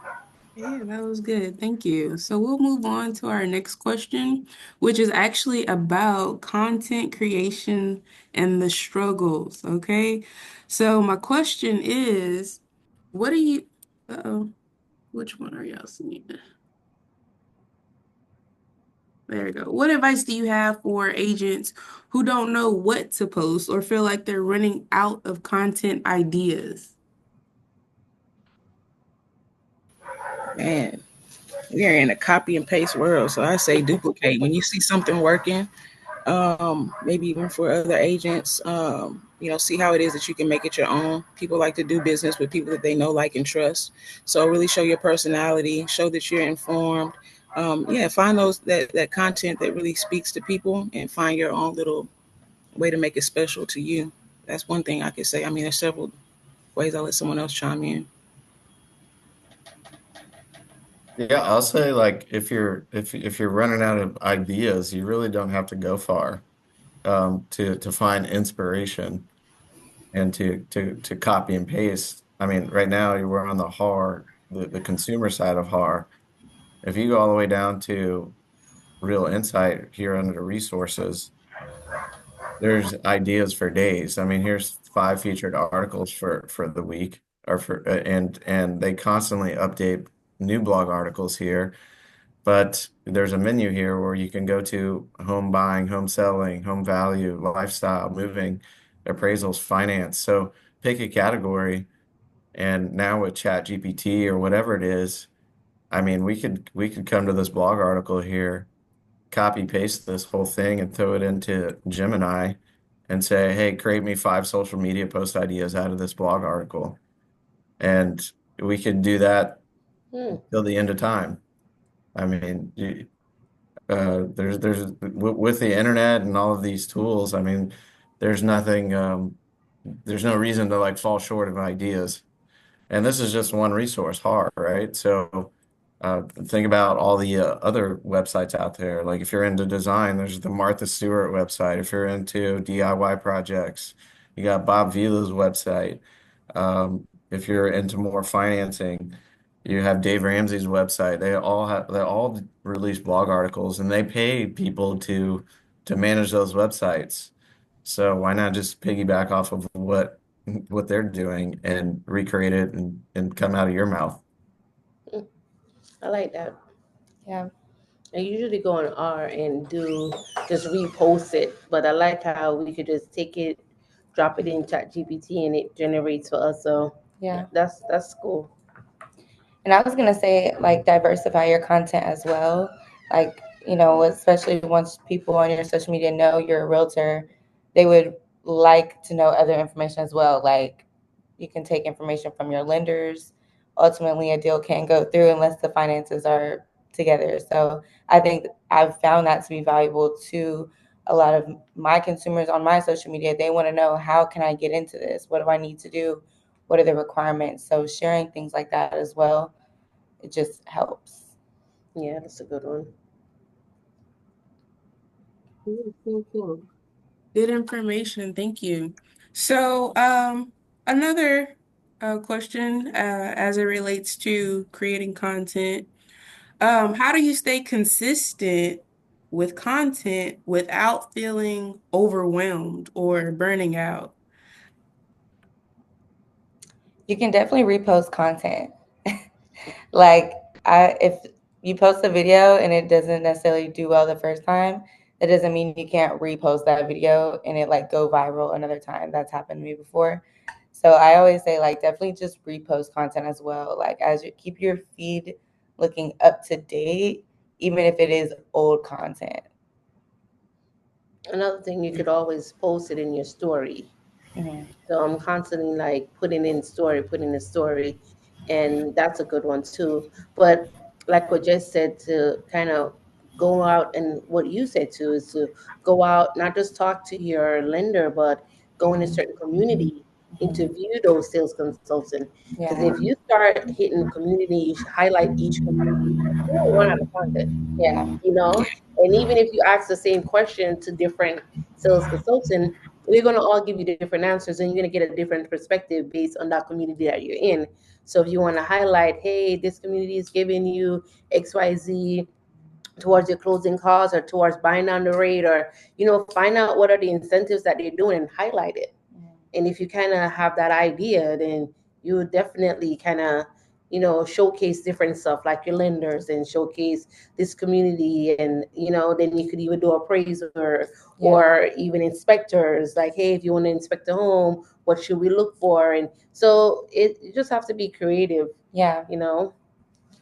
Yeah, that was good. Thank you. So we'll move on to our next question, which is actually about content creation and the struggles. Okay. So my question is, what do you, uh-oh, which one are y'all seeing? There we go. What advice do you have for agents who don't know what to post or feel like they're running out of content ideas? Man, we are in a copy and paste world. So I say duplicate. When you see something working, maybe even for other agents, see how it is that you can make it your own. People like to do business with people that they know, like, and trust. So really show your personality, show that you're informed. Find that content that really speaks to people, and find your own little way to make it special to you. That's one thing I could say. I mean, there's several ways. I'll let someone else chime in. Yeah, I'll say, like, if you're running out of ideas, you really don't have to go far. to find inspiration and to copy and paste. I mean, right now we're on the consumer side of HAR. If you go all the way down to Real Insight here under the resources, there's ideas for days. I mean, here's 5 featured articles for the week, or for and they constantly update new blog articles here. But there's a menu here where you can go to home buying, home selling, home value, lifestyle, moving, appraisals, finance. So pick a category, and now with Chat GPT or whatever it is, I mean, we could come to this blog article here, copy paste this whole thing and throw it into Gemini and say, hey, create me 5 social media post ideas out of this blog article. And we could do that till the end of time. I mean, there's with the internet and all of these tools, I mean, there's nothing, there's no reason to like fall short of ideas. And this is just one resource, HAR, right? So think about all the other websites out there. Like if you're into design, there's the Martha Stewart website. If you're into DIY projects, you got Bob Vila's website. If you're into more financing, you have Dave Ramsey's website. They all release blog articles, and they pay people to manage those websites. So why not just piggyback off of what they're doing and recreate it and come out of your mouth? I like that. Yeah. I usually go on R and do just repost it, but I like how we could just take it, drop it in Chat GPT, and it generates for us. So Yeah. that's cool. And I was gonna say, like, diversify your content as well. Like, you know, especially once people on your social media know you're a realtor, they would like to know other information as well. Like, you can take information from your lenders. Ultimately, a deal can't go through unless the finances are together. So I think I've found that to be valuable to a lot of my consumers on my social media. They want to know, how can I get into this? What do I need to do? What are the requirements? So sharing things like that as well, it just helps. Yeah, that's a good one. Cool. Good information. Thank you. So, another question as it relates to creating content. How do you stay consistent with content without feeling overwhelmed or burning out? You can definitely repost content. Like, if you post a video and it doesn't necessarily do well the first time, that doesn't mean you can't repost that video and it like go viral another time. That's happened to me before. So I always say, like, definitely just repost content as well. Like, as you keep your feed looking up to date, even if it is old content. Another thing, you could always post it in your story. So I'm constantly like putting in story, and that's a good one too. But like what Jess said, to kind of go out, and what you said too, is to go out, not just talk to your lender, but go in a certain community, interview those sales consultants. Because if you start hitting community, you should highlight each community, you will run out of content. Yeah. You know, and even if you ask the same question to different sales consultants, they're going to all give you different answers, and you're going to get a different perspective based on that community that you're in. So if you want to highlight, hey, this community is giving you XYZ towards your closing costs or towards buying down the rate, or, you know, find out what are the incentives that they're doing and highlight it. And if you kind of have that idea, then you definitely kind of, you know, showcase different stuff like your lenders, and showcase this community. And, you know, then you could even do appraiser or even inspectors, like, hey, if you want to inspect a home, what should we look for? And so you just have to be creative. Yeah. You know,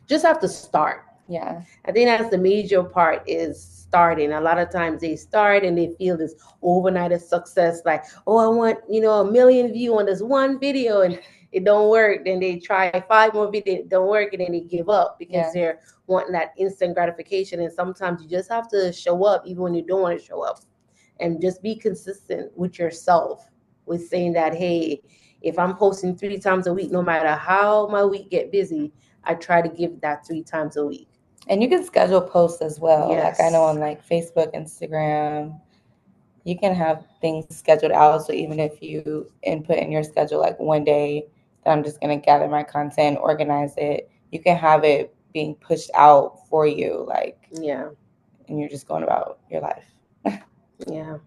just have to start. Yeah. I think that's the major part, is starting. A lot of times they start and they feel this overnight of success, like, oh, I want, you know, 1 million views on this one video, and it don't work. Then they try 5 more videos, it don't work, and then they give up because they're wanting that instant gratification. And sometimes you just have to show up even when you don't want to show up, and just be consistent with yourself, with saying that, hey, if I'm posting 3 times a week, no matter how my week get busy, I try to give that 3 times a week. And you can schedule posts as well. Yes. Like, I know on like Facebook, Instagram, you can have things scheduled out. So even if you input in your schedule like one day that I'm just gonna gather my content, organize it, you can have it being pushed out for you, like, Yeah. and you're just going about your life. Yeah.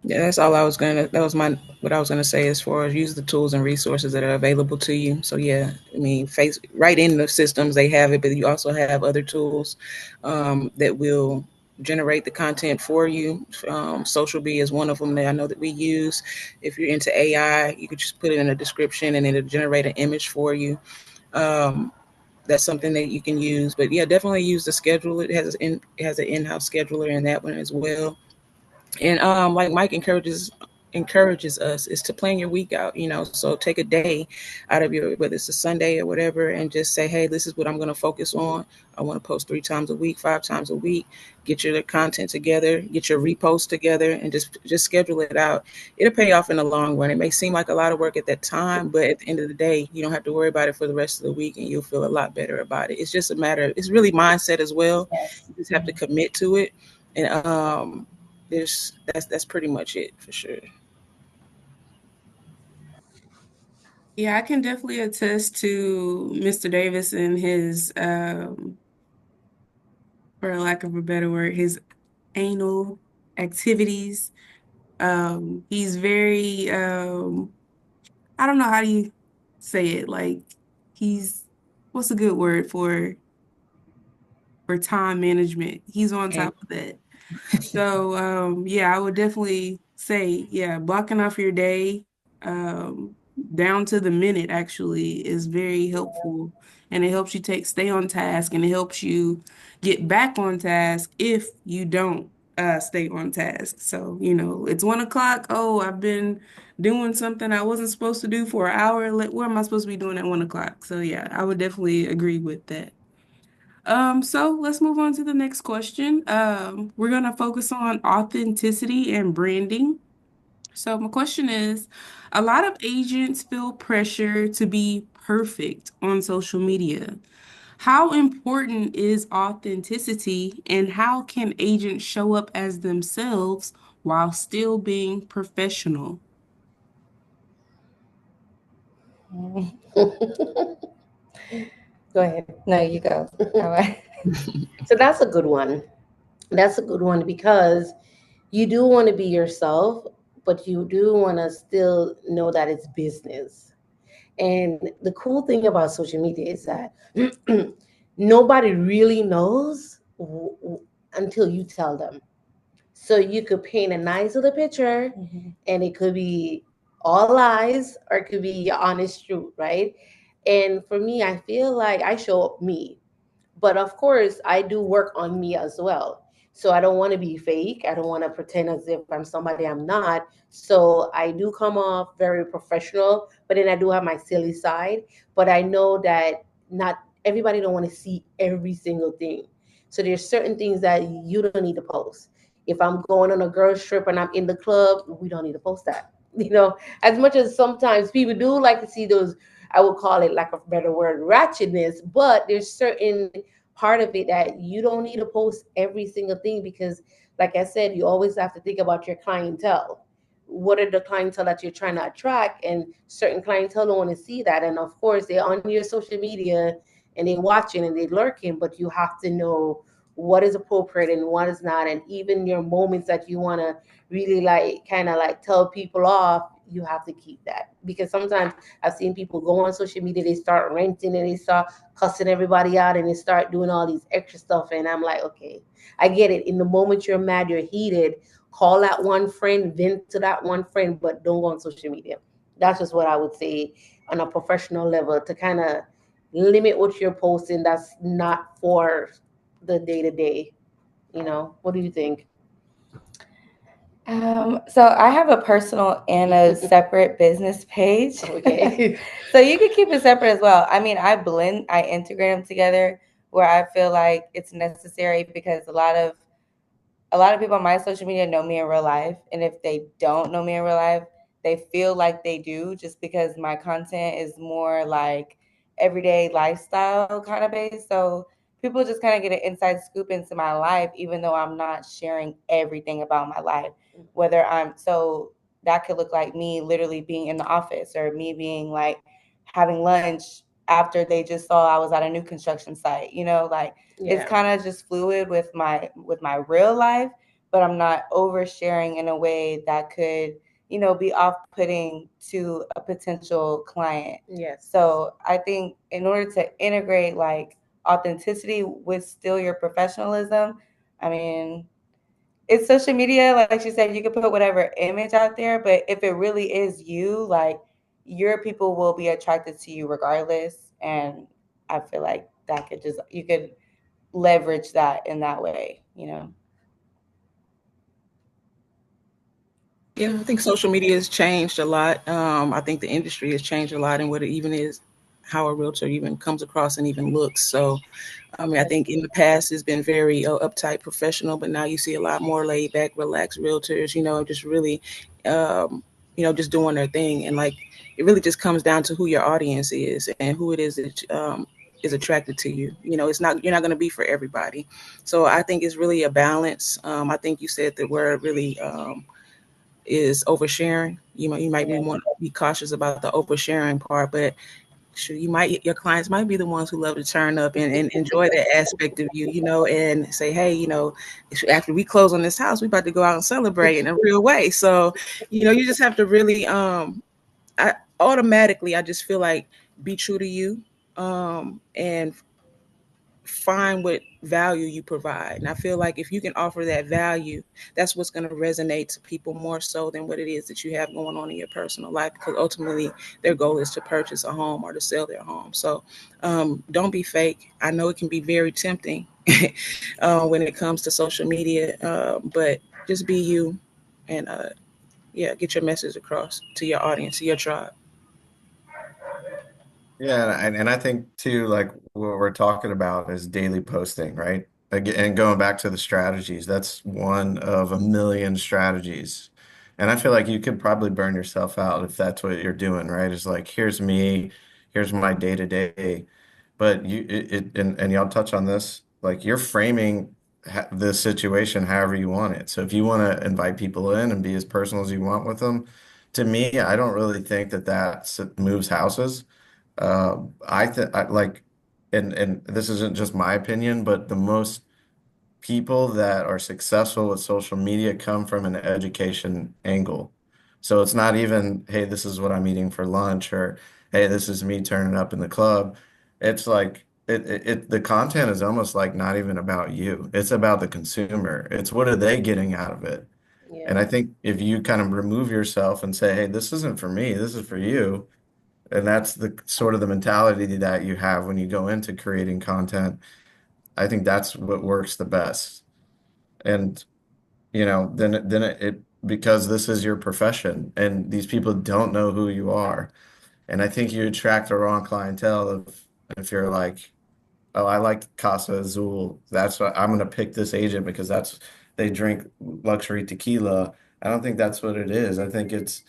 Yeah, that's all I was gonna. That was what I was gonna say as far as use the tools and resources that are available to you. So yeah, I mean, right in the systems they have it, but you also have other tools that will generate the content for you. Social is one of them that I know that we use. If you're into AI, you could just put it in a description and it'll generate an image for you. That's something that you can use. But yeah, definitely use the scheduler. It has an in-house scheduler in that one as well. And like Mike encourages us is to plan your week out, so take a day out of your, whether it's a Sunday or whatever, and just say, hey, this is what I'm going to focus on. I want to post 3 times a week, 5 times a week. Get your content together, get your reposts together, and just schedule it out. It'll pay off in the long run. It may seem like a lot of work at that time, but at the end of the day, you don't have to worry about it for the rest of the week, and you'll feel a lot better about it. It's just a matter, it's really mindset as well. You just have to commit to it. And that's pretty much it for sure. Yeah, I can definitely attest to Mr. Davis and his, for lack of a better word, his anal activities. He's very, I don't know how do you say it. Like what's a good word for time management? He's on And top of that. So, yeah, I would definitely say, yeah, blocking off your day, down to the minute actually is very helpful. And it helps you stay on task, and it helps you get back on task if you don't stay on task. So, it's 1 o'clock. Oh, I've been doing something I wasn't supposed to do for an hour. What am I supposed to be doing at 1 o'clock? So yeah, I would definitely agree with that. So let's move on to the next question. We're gonna focus on authenticity and branding. So my question is, a lot of agents feel pressure to be perfect on social media. How important is authenticity, and how can agents show up as themselves while still being professional? Go ahead. No, you go. All right. So that's a good one. That's a good one because you do want to be yourself, but you do want to still know that it's business. And the cool thing about social media is that nobody really knows until you tell them. So you could paint a nice little picture, and it could be all lies or it could be your honest truth, right? And for me, I feel like I show up me. But of course, I do work on me as well. So I don't want to be fake. I don't want to pretend as if I'm somebody I'm not. So I do come off very professional, but then I do have my silly side. But I know that not everybody don't want to see every single thing. So there's certain things that you don't need to post. If I'm going on a girls trip and I'm in the club, we don't need to post that. As much as sometimes people do like to see those, I would call it, like a better word, ratchetness, but there's certain part of it that you don't need to post every single thing because, like I said, you always have to think about your clientele. What are the clientele that you're trying to attract? And certain clientele don't want to see that. And of course, they're on your social media and they're watching and they're lurking, but you have to know what is appropriate and what is not. And even your moments that you want to really like kind of like tell people off, you have to keep that because sometimes I've seen people go on social media, they start ranting and they start cussing everybody out and they start doing all these extra stuff. And I'm like, okay, I get it. In the moment you're mad, you're heated, call that one friend, vent to that one friend, but don't go on social media. That's just what I would say on a professional level to kind of limit what you're posting that's not for the day to day. What do you think? So I have a personal and a separate business page. Okay. So you can keep it separate as well. I mean, I integrate them together where I feel like it's necessary because a lot of people on my social media know me in real life. And if they don't know me in real life, they feel like they do just because my content is more like everyday lifestyle kind of based. So people just kind of get an inside scoop into my life, even though I'm not sharing everything about my life. Whether so that could look like me literally being in the office, or me being like having lunch after they just saw I was at a new construction site. Like it's kind of just fluid with my real life, but I'm not oversharing in a way that could, be off-putting to a potential client. Yes. So I think in order to integrate like authenticity with still your professionalism, I mean, it's social media. Like you said, you can put whatever image out there, but if it really is you, like, your people will be attracted to you regardless. And I feel like you could leverage that in that way, Yeah, I think social media has changed a lot. I think the industry has changed a lot, and what it even is, how a realtor even comes across and even looks. So, I mean, I think in the past it's been very uptight, professional, but now you see a lot more laid back, relaxed realtors. Just really, just doing their thing, and like it really just comes down to who your audience is and who it is that is attracted to you. It's not you're not going to be for everybody. So I think it's really a balance. I think you said the word really. Is oversharing. You might want to be cautious about the oversharing part, but sure, your clients might be the ones who love to turn up and enjoy that aspect of you, and say, hey, after we close on this house, we about to go out and celebrate in a real way. So, you just have to really, I just feel like be true to you, and find what value you provide. And I feel like if you can offer that value, that's what's going to resonate to people more so than what it is that you have going on in your personal life, because ultimately their goal is to purchase a home or to sell their home. So don't be fake. I know it can be very tempting when it comes to social media, but just be you and get your message across to your audience, to your tribe. Yeah, and I think too, like what we're talking about is daily posting, right? Again, and going back to the strategies, that's one of a million strategies. And I feel like you could probably burn yourself out if that's what you're doing, right? It's like, here's me, here's my day to day. But and y'all touch on this, like you're framing this situation however you want it. So if you want to invite people in and be as personal as you want with them, to me, I don't really think that moves houses. I think like, and this isn't just my opinion, but the most people that are successful with social media come from an education angle. So it's not even, hey, this is what I'm eating for lunch, or hey, this is me turning up in the club. It's like the content is almost like not even about you. It's about the consumer. It's what are they getting out of it? And I think if you kind of remove yourself and say, hey, this isn't for me, this is for you, and that's the sort of the mentality that you have when you go into creating content. I think that's what works the best. And then it because this is your profession and these people don't know who you are. And I think you attract the wrong clientele if you're like, oh, I like Casa Azul. That's what I'm gonna pick this agent because they drink luxury tequila. I don't think that's what it is. I think it's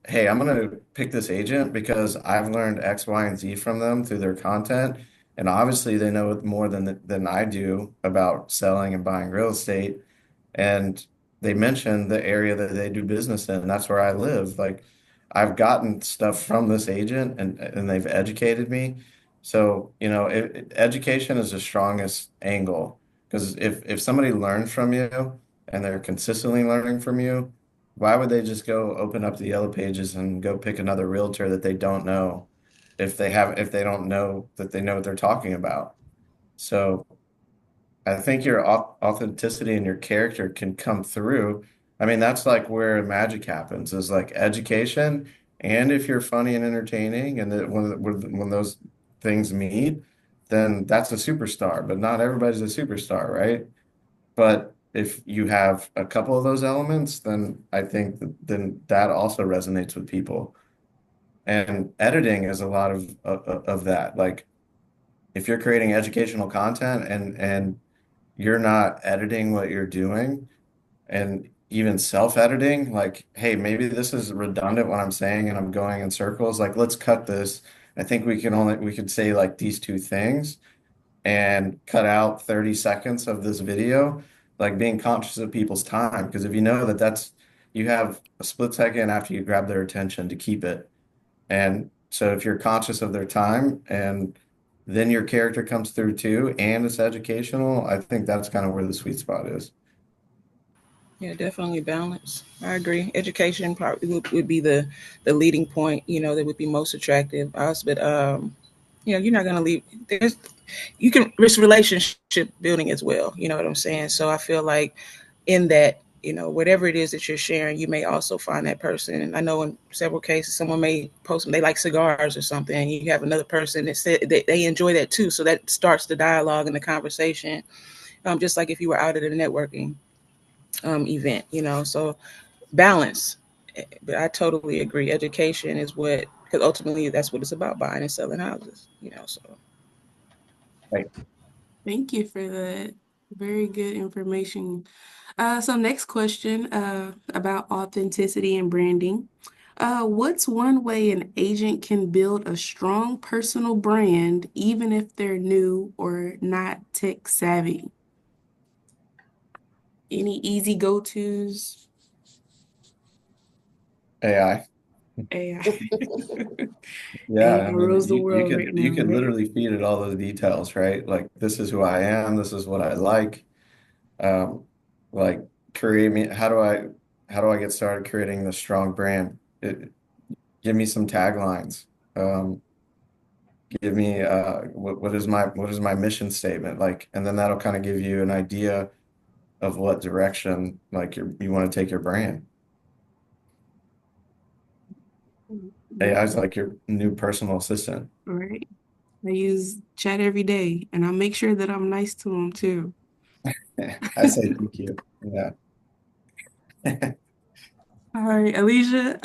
hey, I'm gonna pick this agent because I've learned X, Y, and Z from them through their content, and obviously they know more than I do about selling and buying real estate. And they mentioned the area that they do business in, and that's where I live. Like I've gotten stuff from this agent, and they've educated me. So, education is the strongest angle because if somebody learns from you and they're consistently learning from you, why would they just go open up the yellow pages and go pick another realtor that they don't know if they don't know that they know what they're talking about? So I think your authenticity and your character can come through. I mean, that's like where magic happens is like education. And if you're funny and entertaining, and when those things meet, then that's a superstar. But not everybody's a superstar, right? But if you have a couple of those elements, then I think then that also resonates with people. And editing is a lot of that. Like if you're creating educational content and you're not editing what you're doing and even self-editing, like, hey, maybe this is redundant what I'm saying and I'm going in circles. Like, let's cut this. I think we could say like these two things. and cut out 30 seconds of this video, like being conscious of people's time. Because if you know that you have a split second after you grab their attention to keep it. And so if you're conscious of their time and then your character comes through too, and it's educational, I think that's kind of where the sweet spot is. Yeah, definitely balance. I agree. Education probably would be the leading point, that would be most attractive us. But you're not gonna leave it's relationship building as well. You know what I'm saying? So I feel like in that, whatever it is that you're sharing, you may also find that person. And I know in several cases, someone may post they like cigars or something, and you have another person that said they enjoy that too. So that starts the dialogue and the conversation. Just like if you were out at a networking event, so balance. But I totally agree. Education is because ultimately that's what it's about, buying and selling houses, so. Right. Thank you for that. Very good information. So next question about authenticity and branding. What's one way an agent can build a strong personal brand even if they're new or not tech savvy? Any easy go-tos? AI. AI. Yeah, AI I mean, rules the you world right you now, could right? literally feed it all those details, right? Like this is who I am, this is what I like. Um, like create me, how do I get started creating this strong brand? Give me some taglines. Um, give me what is my mission statement like, and then that'll kind of give you an idea of what direction like you want to take your brand. AI is like your new personal assistant. Right. I use chat every day and I make sure that I'm nice to them too. I say thank you. Yeah. All right, Alicia,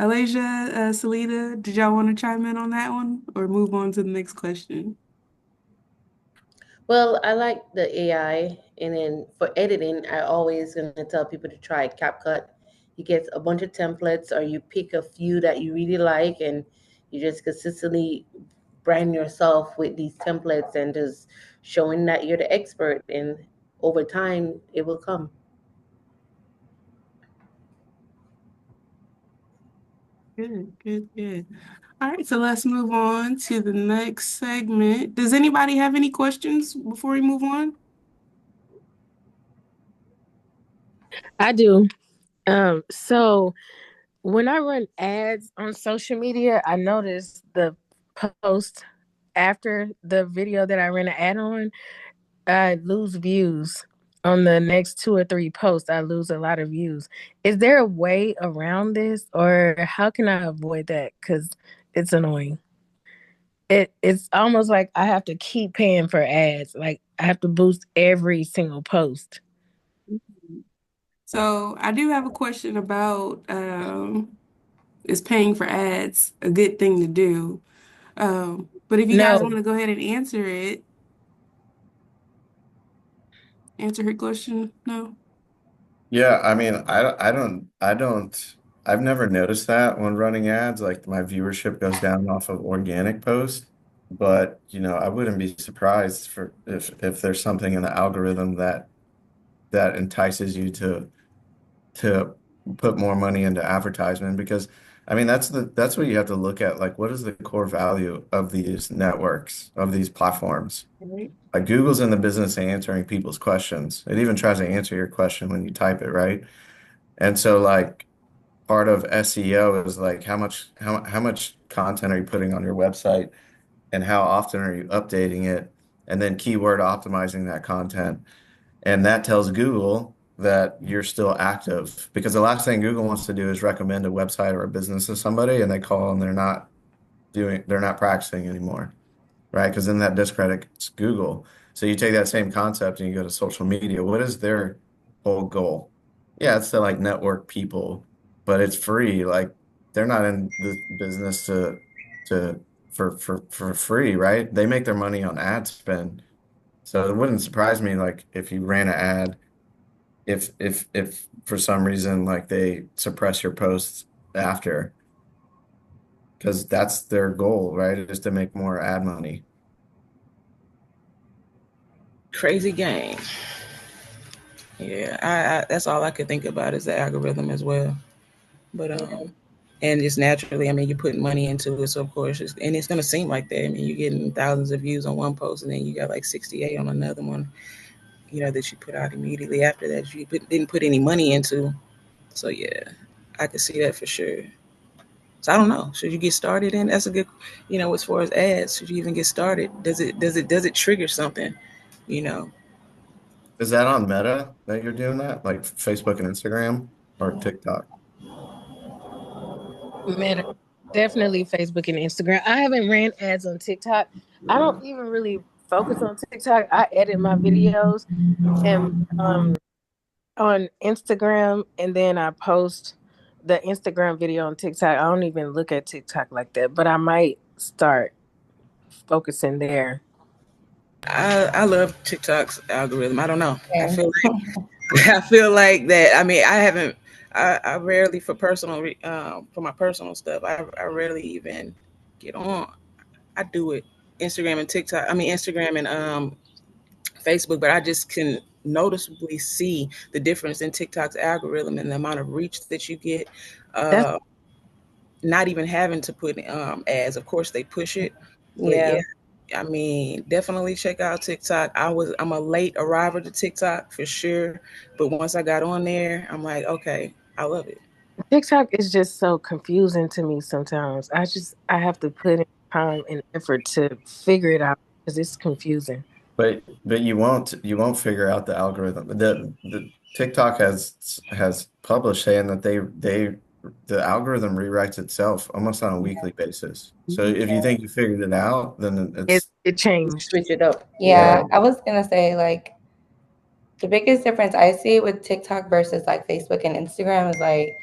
Salida, did y'all want to chime in on that one or move on to the next question? Well, I like the AI, and then for editing, I always gonna tell people to try CapCut. You get a bunch of templates, or you pick a few that you really like, and you just consistently brand yourself with these templates and just showing that you're the expert. And over time, it will come. Good, good, good. All right, so let's move on to the next segment. Does anybody have any questions before we move on? I do. So when I run ads on social media, I notice the post after the video that I ran an ad on, I lose views. On the next 2 or 3 posts, I lose a lot of views. Is there a way around this, or how can I avoid that? Because it's annoying. It's almost like I have to keep paying for ads. Like I have to boost every single post. So I do have a question about is paying for ads a good thing to do? But if you guys want No, to go ahead and answer it, answer her question, no? Yeah, I mean, I've never noticed that when running ads, like my viewership goes down off of organic posts. But, I wouldn't be surprised for if there's something in the algorithm that entices you to put more money into advertisement because I mean that's what you have to look at. Like, what is the core value of these networks, of these platforms? Right. Like Google's in the business of answering people's questions. It even tries to answer your question when you type it, right? And so like part of SEO is like how much content are you putting on your website and how often are you updating it and then keyword optimizing that content. And that tells Google that you're still active because the last thing Google wants to do is recommend a website or a business to somebody and they call and they're not practicing anymore, right? Because then that discredits Google. So you take that same concept and you go to social media. What is their whole goal? Yeah, it's to like network people, but it's free. Like they're not in the business to for free, right? They make their money on ad spend. So it wouldn't surprise me like if you ran an ad, if for some reason like they suppress your posts after, because that's their goal, right? Is to make more ad money. Crazy game. Yeah, I that's all I could think about is the algorithm as well. But and just naturally, I mean, you're putting money into it, so of course, and it's gonna seem like that. I mean, you're getting thousands of views on one post, and then you got like 68 on another one, that you put out immediately after that didn't put any money into. So yeah, I could see that for sure. So I don't know. Should you get started in? That's a good, as far as ads, should you even get started? Does it trigger something? You know, Is that on Meta that you're doing that? Like Facebook and Instagram or TikTok? Meta, definitely Facebook and Instagram. I haven't ran ads on TikTok. I don't even really focus on TikTok. I edit my videos and on Instagram, and then I post the Instagram video on TikTok. I don't even look at TikTok like that, but I might start focusing there. I love TikTok's algorithm. I don't know. I feel like that. I mean, I haven't. I rarely for my personal stuff. I rarely even get on. I do it Instagram and TikTok. I mean Instagram and Facebook, but I just can noticeably see the difference in TikTok's algorithm and the amount of reach that you get. Not even having to put ads. Of course, they push it, but yeah. I mean, definitely check out TikTok. I'm a late arriver to TikTok for sure, but once I got on there, I'm like, okay, I love it. TikTok is just so confusing to me sometimes. I have to put in time and effort to figure it out because it's confusing. But you won't figure out the algorithm. The TikTok has published saying that the algorithm rewrites itself almost on a weekly basis. So if you think you figured it out, then it changed. Switch it up. Yeah, I was gonna say like the biggest difference I see with TikTok versus like Facebook and Instagram is like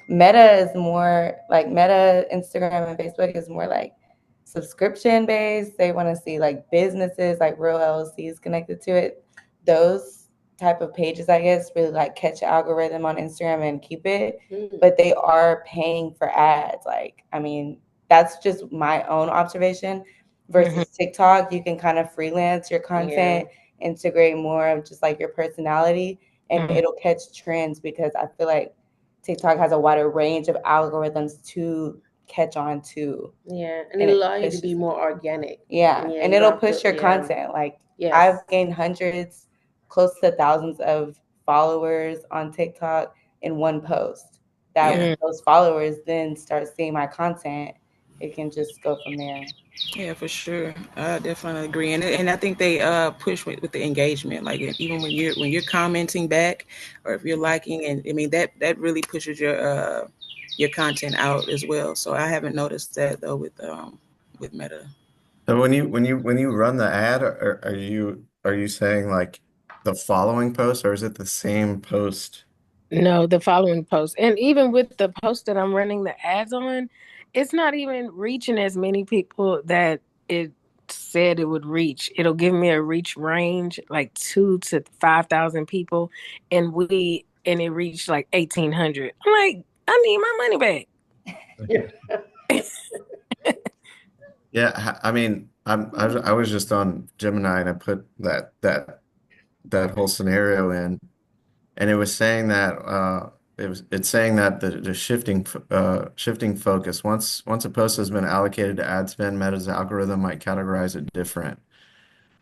Meta is more like Instagram, and Facebook is more like subscription based. They want to see like businesses, like real LLCs connected to it. Those type of pages, I guess, really like catch the algorithm on Instagram and keep it. But they are paying for ads. Like, I mean, that's just my own observation. Versus TikTok, you can kind of freelance your content, integrate more of just like your personality, and it'll catch trends because I feel like TikTok has a wider range of algorithms to catch on to. Yeah, and it'll allow you to be more organic. Yeah, and it'll push your content. Like, I've gained hundreds, close to thousands of followers on TikTok in one post. Those followers then start seeing my content. It can just go from there. Yeah, for sure. I definitely agree, and I think they push with the engagement. Like even when you're commenting back, or if you're liking, and I mean that really pushes your content out as well. So I haven't noticed that though with Meta. So when you run the ad, are you saying like the following post, or is it the same post? No, the following post, and even with the post that I'm running the ads on, it's not even reaching as many people that it said it would reach. It'll give me a reach range like 2,000 to 5,000 people, and it reached like 1,800. I'm like, I need my money back. Yeah, I mean, I was just on Gemini and I put that whole scenario in, and it was saying that it's saying that the shifting focus once a post has been allocated to ad spend, Meta's algorithm might categorize it different,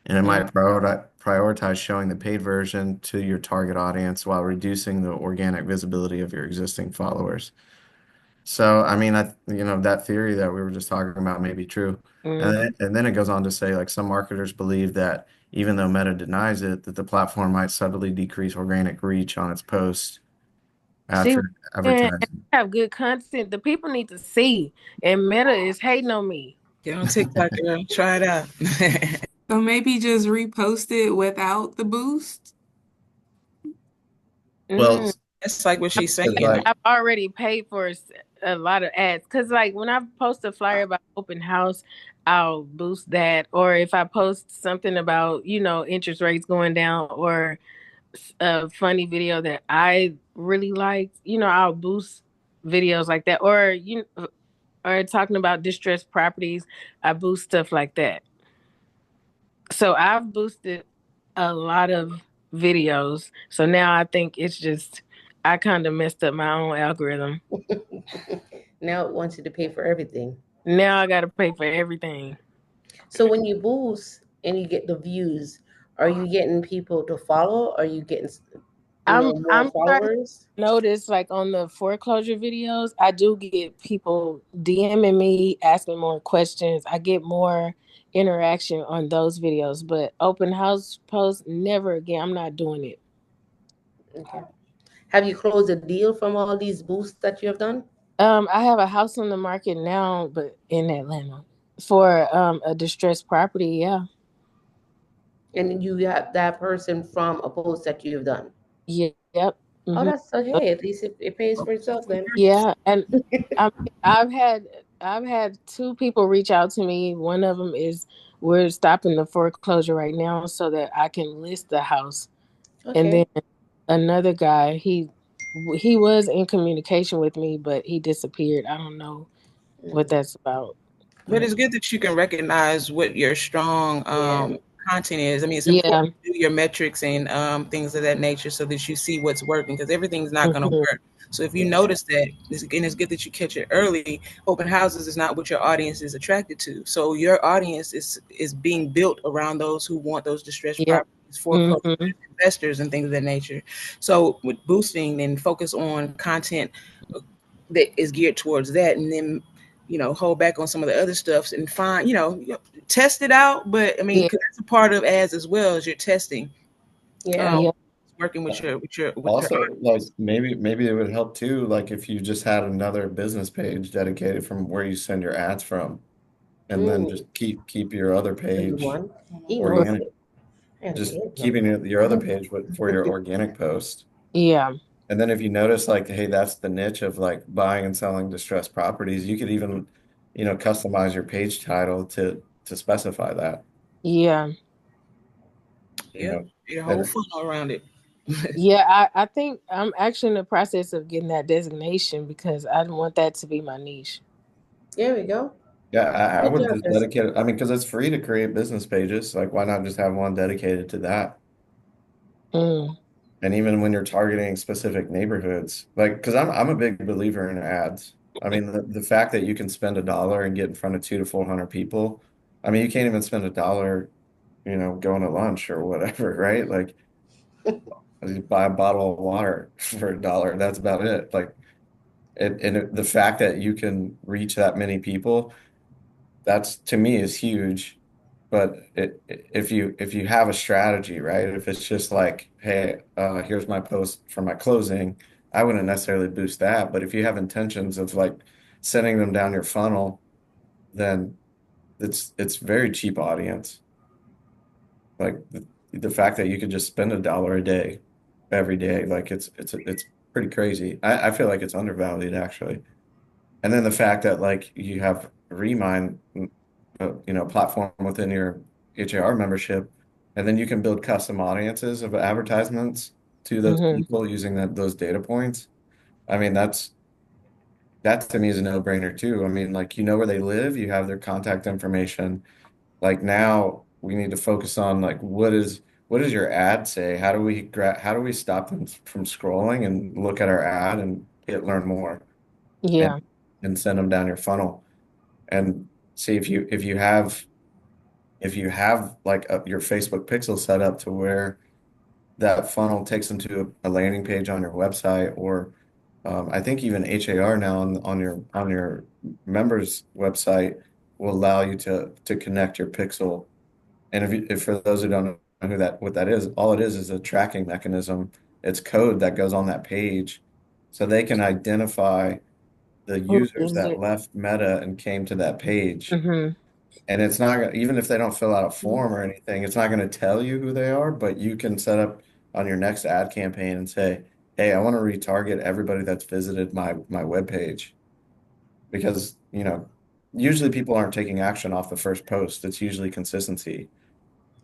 and it might prioritize showing the paid version to your target audience while reducing the organic visibility of your existing followers. So, I mean, that theory that we were just talking about may be true. And then it goes on to say, like, some marketers believe that even though Meta denies it, that the platform might subtly decrease organic reach on its posts after advertising. Have good content. The people need to see, and Meta is hating on me. Get on TikTok, girl. Try it out. So maybe just repost it without the boost. Well, it's like what she's saying. I've already paid for a lot of ads because, like, when I post a flyer about open house, I'll boost that. Or if I post something about interest rates going down, or a funny video that I really liked, I'll boost videos like that. Or or talking about distressed properties, I boost stuff like that. So I've boosted a lot of videos. So now I think it's just I kind of messed up my own algorithm. Now it wants you to pay for everything. Now I got to pay for everything. So when you boost and you get the views, are you getting people to follow? Are you getting, more I'm starting followers? to notice like on the foreclosure videos, I do get people DMing me, asking more questions. I get more interaction on those videos, but open house posts, never again. I'm not doing it. Okay. Have you closed a deal from all these boosts that you have done? I have a house on the market now, but in Atlanta for a distressed property. Yeah. And you have that person from a post that you've done. Yep. Oh, Hmm. that's so, hey, at least it pays for itself then. Yeah, and I I've had I've had two people reach out to me. One of them is we're stopping the foreclosure right now so that I can list the house. And Okay. then another guy, he was in communication with me, but he disappeared. I don't know what that's about. But it's good that you can recognize what your strong Yeah. content is. I mean, it's Yeah. important to do your metrics and things of that nature so that you see what's working because everything's not going to Mhm. work. So if you notice that, and it's good that you catch it early. Open houses is not what your audience is attracted to. So your audience is being built around those who want those distressed Yep. properties, foreclosure Hmm. investors, and things of that nature. So with boosting, then focus on content that is geared towards that, and then hold back on some of the other stuffs and find test it out. But I mean, Yeah. because that's a part of ads as well as you're testing, Yeah. um, Yeah. working with your Also, like audience. maybe it would help too, like if you just had another business page dedicated from where you send your ads from, and then Mm, just keep your other that's a good page one. He knows organic. it. I gotta Just pay him. keeping your other page for your organic post. Yeah. And then if you notice like, hey, that's the niche of like buying and selling distressed properties, you could even, customize your page title to specify that, Yeah. you Yep, know, your whole and funnel around it. Yeah, I think I'm actually in the process of getting that designation because I want that to be my niche. There we go. yeah, I Good would job, just Jessica. dedicate it. I mean, because it's free to create business pages. Like, why not just have one dedicated to that? Mm. And even when you're targeting specific neighborhoods, like, because I'm a big believer in ads. I mean, the fact that you can spend $1 and get in front of 200 to 400 people. I mean, you can't even spend $1, going to lunch or whatever, right? Like, you buy a bottle of water for $1. That's about it. Like, the fact that you can reach that many people, that's to me is huge. But if you have a strategy, right? If it's just like, hey, here's my post for my closing, I wouldn't necessarily boost that. But if you have intentions of like sending them down your funnel, then it's very cheap audience. Like the fact that you could just spend $1 a day every day, like it's pretty crazy. I feel like it's undervalued actually. And then the fact that like you have Remind, platform within your HAR membership, and then you can build custom audiences of advertisements to those Hmm. people using those data points. I mean, that to me is a no-brainer too. I mean, like where they live, you have their contact information. Like now we need to focus on like what does your ad say? How do we stop them from scrolling and look at our ad and learn more and Yeah. and send them down your funnel and see if you have like your Facebook pixel set up to where that funnel takes them to a landing page on your website or I think even HAR now on your members website will allow you to connect your pixel. And if for those who don't know what that is, all it is a tracking mechanism. It's code that goes on that page so they can identify the Who users is that it? left Meta and came to that page. Hmm. And it's not even if they don't fill out a form or anything, it's not going to tell you who they are, but you can set up on your next ad campaign and say, "Hey, I want to retarget everybody that's visited my web page." Because, usually people aren't taking action off the first post. It's usually consistency.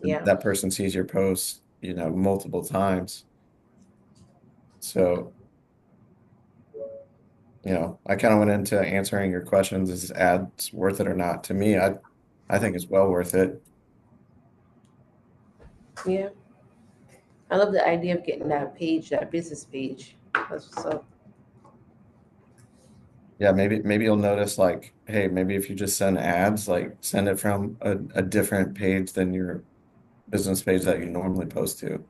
Yeah. That person sees your post, multiple times. So, I kind of went into answering your questions, is ads worth it or not? To me, I think it's well worth it. Yeah. I love the idea of getting that page, that business page. That's what's up. Yeah, maybe you'll notice like, hey, maybe if you just send ads, like send it from a different page than your business page that you normally post to.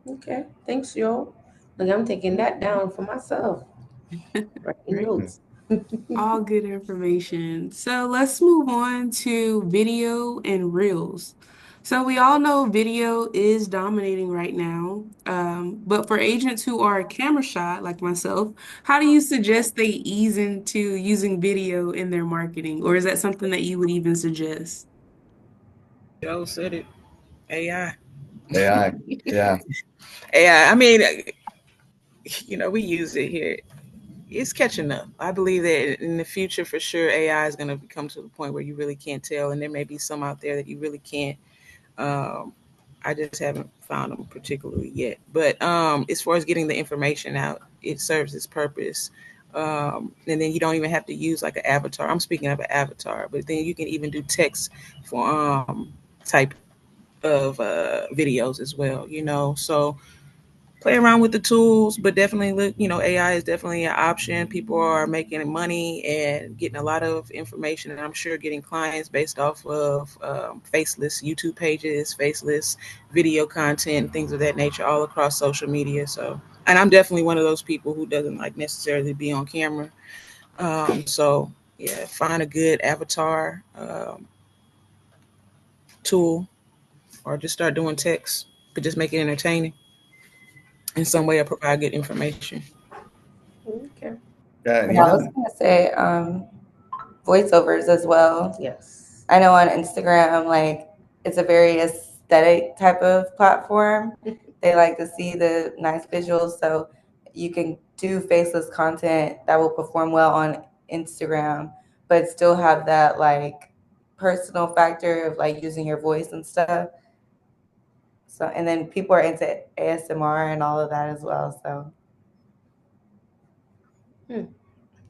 Okay, thanks, yo. Like I'm taking that down for myself. Writing Right. notes. All good information. So let's move on to video and reels. So we all know video is dominating right now. But for agents who are camera shy, like myself, how do you suggest they ease into using video in their marketing? Or is that something that you would even suggest? Joe said it. AI. AI, yeah. AI. I mean, we use it here. It's catching up. I believe that in the future, for sure, AI is going to come to the point where you really can't tell, and there may be some out there that you really can't. I just haven't found them particularly yet. But as far as getting the information out, it serves its purpose. And then you don't even have to use like an avatar. I'm speaking of an avatar, but then you can even do text for type of videos as well. So play around with the tools, but definitely look, AI is definitely an option. People are making money and getting a lot of information, and I'm sure getting clients based off of faceless YouTube pages, faceless video content, things of that nature, all across social media. So, and I'm definitely one of those people who doesn't like necessarily be on camera. So yeah, find a good avatar tool, or just start doing text, but just make it entertaining in some way or provide good information. Okay. Yeah, and And I was even gonna say, voiceovers as well. Yes. I know on Instagram, like it's a very aesthetic type of platform. They like to see the nice visuals, so you can do faceless content that will perform well on Instagram, but still have that like personal factor of like using your voice and stuff. So, and then people are into ASMR and all of that as well. So,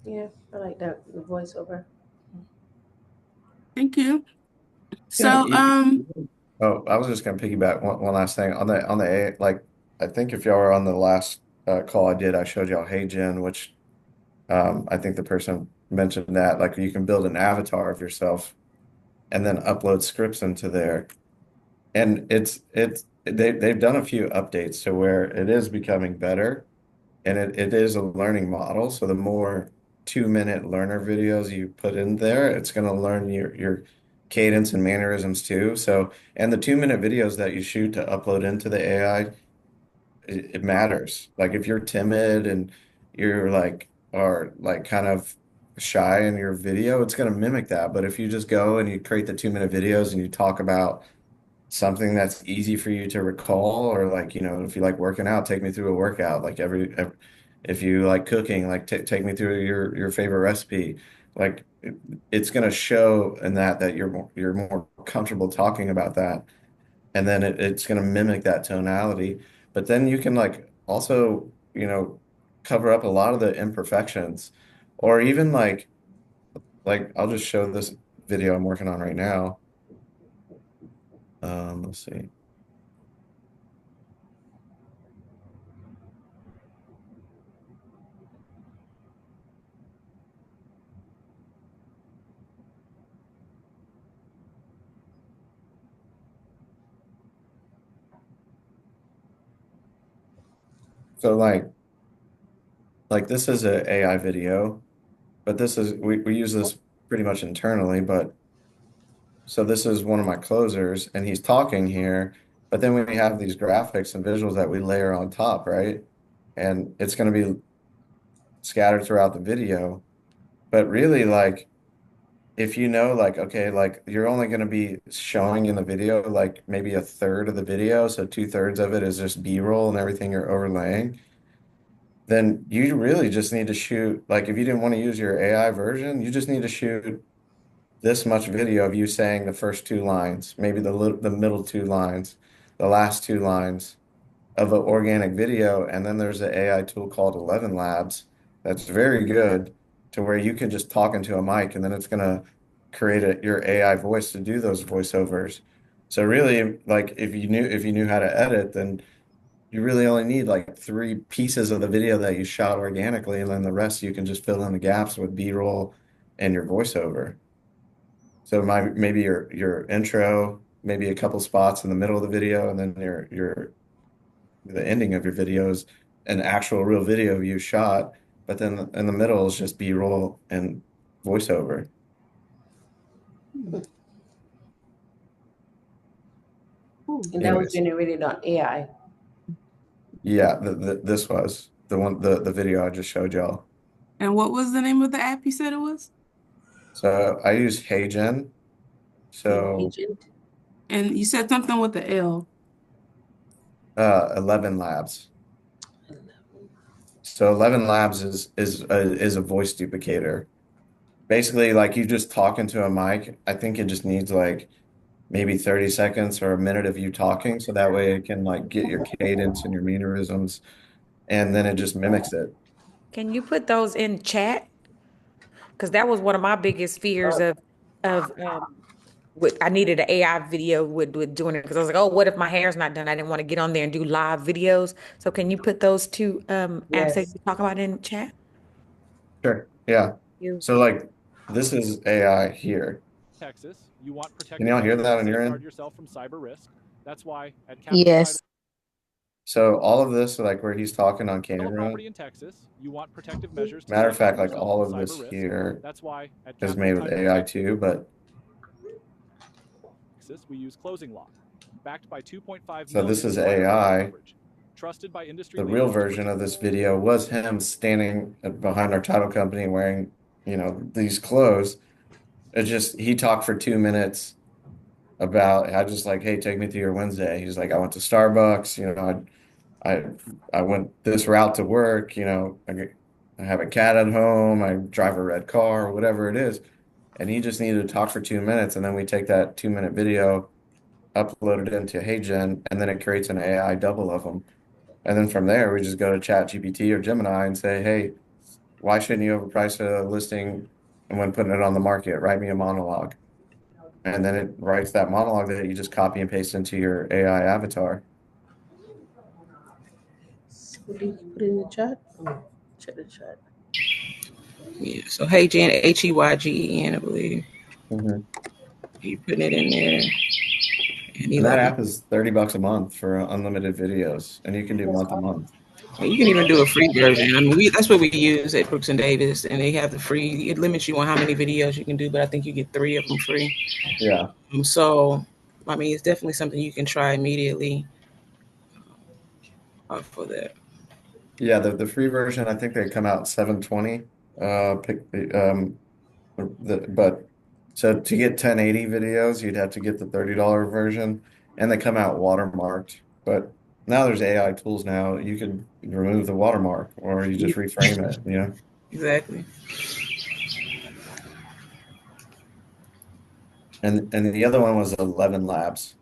Yeah, I like that, the voiceover. Thank you. yeah, So, oh, I was just gonna piggyback one last thing on the AI, like I think if y'all were on the last call I did, I showed y'all HeyGen, which I think the person mentioned that like you can build an avatar of yourself and then upload scripts into there. And they've done a few updates to where it is becoming better, and it is a learning model. So the more 2-minute learner videos you put in there, it's going to learn your cadence and mannerisms too. So, and the 2-minute videos that you shoot to upload into the AI, it matters. Like if you're timid and you're like are like kind of shy in your video, it's going to mimic that. But if you just go and you create the 2-minute videos and you talk about something that's easy for you to recall, or like, if you like working out, take me through a workout. Like if you like cooking, like take me through your favorite recipe. Like it's going to show in that you're more comfortable talking about that, and then it's going to mimic that tonality. But then you can like also, cover up a lot of the imperfections, or even like I'll just show this video I'm working on right now. Let's see. So like this is a AI video, but this is we use this pretty much internally, but so this is one of my closers and he's talking here, but then we have these graphics and visuals that we layer on top, right? And it's going to be scattered throughout the video. But really like if like okay, like you're only going to be showing in the video like maybe a third of the video, so 2/3 of it is just B-roll and everything you're overlaying, then you really just need to shoot, like if you didn't want to use your AI version, you just need to shoot this much video of you saying the first 2 lines, maybe the middle 2 lines, the last 2 lines of an organic video. And then there's an AI tool called 11 Labs that's very good to where you can just talk into a mic and then it's going to create your AI voice to do those voiceovers. So really, like if you knew how to edit, then you really only need like 3 pieces of the video that you shot organically, and then the rest you can just fill in the gaps with B-roll and your voiceover. So maybe your intro, maybe a couple spots in the middle of the video, and then your the ending of your video is an actual real video you shot, but then in the middle is just B-roll and voiceover. And that was generated on AI. Yeah, this was the video I just showed y'all. And what was the name of the app you said it was? So I use HeyGen. So And you said something with the L. 11 Labs. So 11 Labs is a voice duplicator. Basically, like you just talking to a mic. I think it just needs like maybe 30 seconds or a minute of you talking, so that way it can like get your cadence and your mannerisms, and then it just mimics it. Can you put those in chat? Because that was one of my biggest fears of I needed an AI video with doing it because I was like, oh, what if my hair's not done? I didn't want to get on there and do live videos. So can you put those two apps that you talk about in chat? Sure. Yeah. So like this is AI here. Texas, you want Can y'all hear that on your end? yourself from cyber risk. That's why at Yes. So all of this, like where he's talking on camera, property in Texas, you want protective measures. matter of fact, like all of this here That's why at is made with AI too, but Texas, we use Closing Lock, backed by 2.5 so this is million AI. coverage, trusted by industry The real version of this video was him standing behind our title company wearing, these clothes. It's just he talked for 2 minutes about I just like, hey, take me through your Wednesday. He's like, I went to Starbucks, I went this route to work, I have a cat at home, I drive a red car, or whatever it is. And he just needed to talk for 2 minutes, and then we take that 2-minute video, upload it into HeyGen, and then it creates an AI double of them. And then from there, we just go to ChatGPT or Gemini and say, hey, why shouldn't you overprice a listing and when putting it on the market? Write me a monologue. And then it writes that monologue that you just copy and paste into your AI avatar. Put it in the chat. Check the chat. Yeah. So HeyGen, HeyGen, I believe. Mm-hmm. You putting it in there. And that app is $30 a month for unlimited videos, and you can do month to month. You can even do a free version. I mean, that's what we use at Brooks and Davis, and they have the free. It limits you on how many videos you can do, but I think you get 3 of them free. Yeah. So, I mean, it's definitely something you can try immediately for that. Yeah, the free version, I think they come out $720. But so to get 1080 videos, you'd have to get the $30 version, and they come out watermarked. But now there's AI tools now. You can remove the watermark, or you just reframe it, Exactly. And the other one was 11 Labs.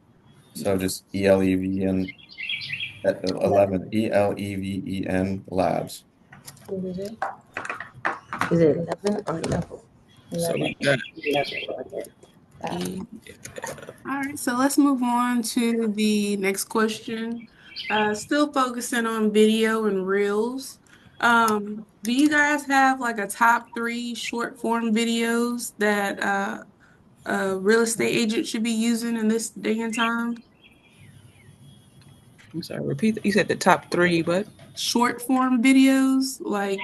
So just ELEVEN 11 ELEVEN Labs. What is it? Is it 11 or 11? So we got All right, so let's move on to the next question. Still focusing on video and reels. Do you guys have like a top 3 short form videos that a real estate agent should be using in this day and time? I'm sorry, repeat that. You said the top 3, but short form videos, like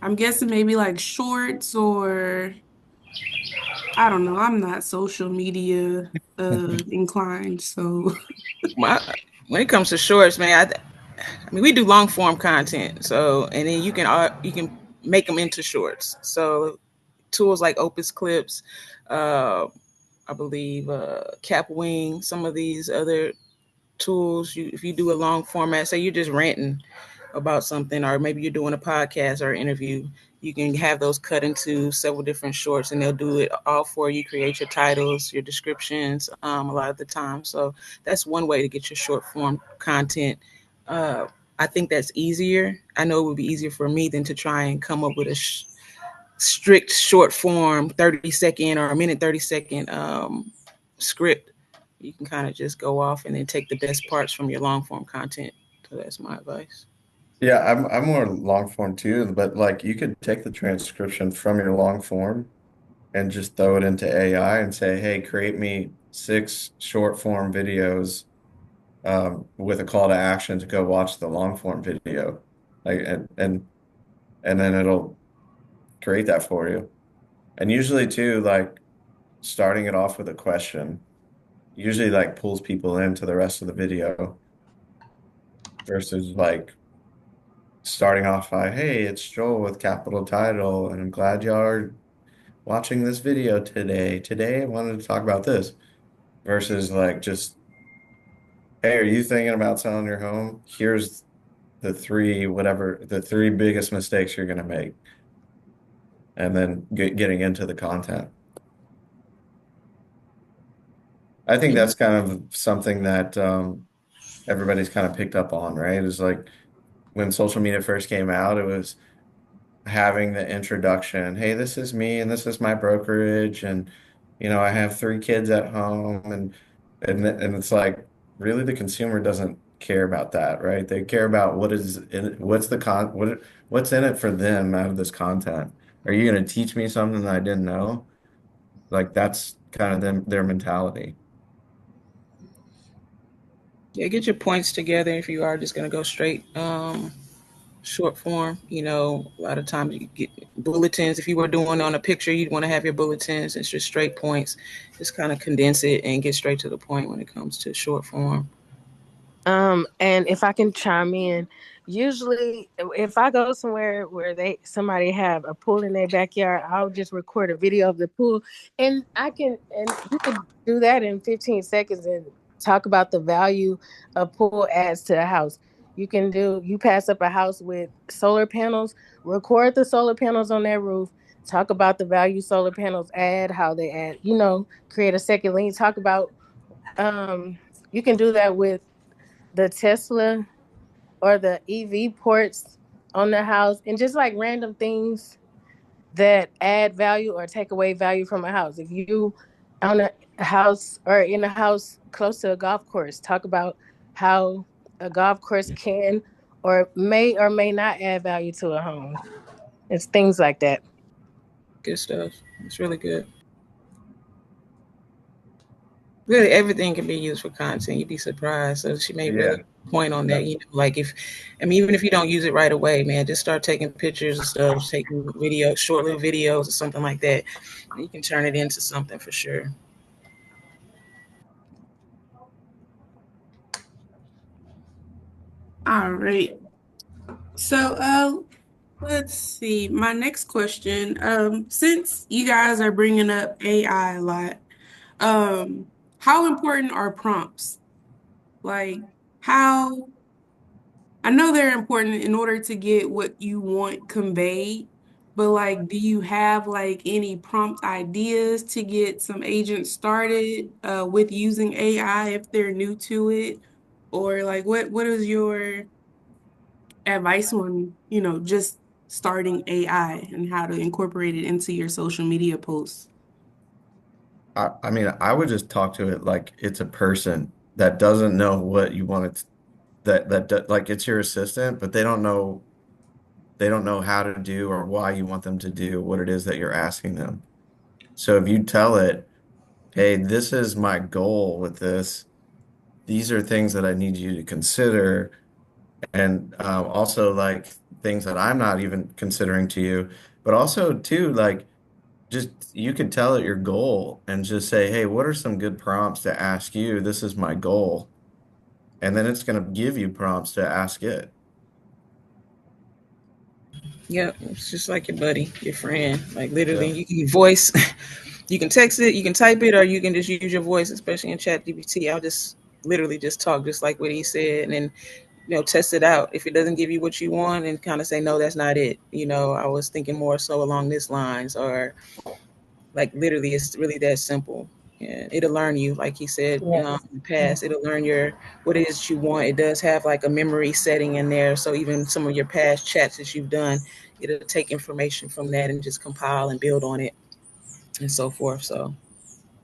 I'm guessing maybe like shorts, or I don't know. I'm not social media inclined, so when it comes to shorts, man, I mean, we do long form content, so and then you can make them into shorts. So tools like Opus Clips, I believe Capwing, some of these other tools. If you do a long format, say you're just ranting about something, or maybe you're doing a podcast or an interview, you can have those cut into several different shorts, and they'll do it all for you. Create your titles, your descriptions, a lot of the time. So that's one way to get your short form content. I think that's easier. I know it would be easier for me than to try and come up with a strict short form 30-second or a minute 30-second script. You can kind of just go off and then take the best parts from your long form content. So that's my advice. Yeah, I'm more long form too, but like you could take the transcription from your long form and just throw it into AI and say, hey, create me 6 short form videos with a call to action to go watch the long form video. Like and then it'll create that for you. And usually too, like starting it off with a question usually like pulls people into the rest of the video versus like starting off by, hey, it's Joel with Capital Title, and I'm glad y'all are watching this video today. Today I wanted to talk about this versus like just, hey, are you thinking about selling your home? Here's the three biggest mistakes you're gonna make, and then getting into the content. I think that's kind of something that everybody's kind of picked up on, right? Is like when social media first came out, it was having the introduction. Hey, this is me, and this is my brokerage, and I have 3 kids at home, and it's like really the consumer doesn't care about that, right? They care about what's in it for them out of this content. Are you going to teach me something that I didn't know? Like that's kind of their mentality. Yeah, get your points together if you are just going to go straight short form. A lot of times you get bulletins. If you were doing on a picture, you'd want to have your bulletins. It's just straight points. Just kind of condense it and get straight to the point when it comes to short form. And if I can chime in, usually if I go somewhere where somebody have a pool in their backyard, I'll just record a video of the pool, and you can do that in 15 seconds and talk about the value a pool adds to a house. You pass up a house with solar panels, record the solar panels on their roof, talk about the value solar panels add, how they add, create a second link, talk about, you can do that with the Tesla or the EV ports on the house, and just like random things that add value or take away value from a house. If you own a house or in a house close to a golf course, talk about how a golf course can or may not add value to a home. It's things like that. Good stuff. It's really good. Really, everything can be used for content. You'd be surprised. So she made really point on that. Like even if you don't use it right away, man, just start taking pictures and stuff, taking videos, short little videos or something like that. You can turn it into something for sure. All right. So let's see. My next question, since you guys are bringing up AI a lot, how important are prompts? Like I know they're important in order to get what you want conveyed, but like, do you have like any prompt ideas to get some agents started with using AI if they're new to it? Or like what is your advice on, just starting AI and how to incorporate it into your social media posts? I mean, I would just talk to it like it's a person that doesn't know what you want it like it's your assistant, but they don't know how to do or why you want them to do what it is that you're asking them. So if you tell it, hey, this is my goal with this, these are things that I need you to consider, and also like things that I'm not even considering to you, but also too like just you could tell it your goal and just say, hey, what are some good prompts to ask you? This is my goal. And then it's going to give you prompts to ask it. Yeah, it's just like your buddy, your friend. Like literally, you can voice, you can text it, you can type it, or you can just use your voice, especially in ChatGPT. I'll just literally just talk just like what he said, and then test it out. If it doesn't give you what you want, and kind of say, no, that's not it. I was thinking more so along this lines, or like literally, it's really that simple. Yeah, it'll learn you, like he said, in the past. It'll learn what it is you want. It does have like a memory setting in there, so even some of your past chats that you've done, it'll take information from that and just compile and build on it, and so forth. So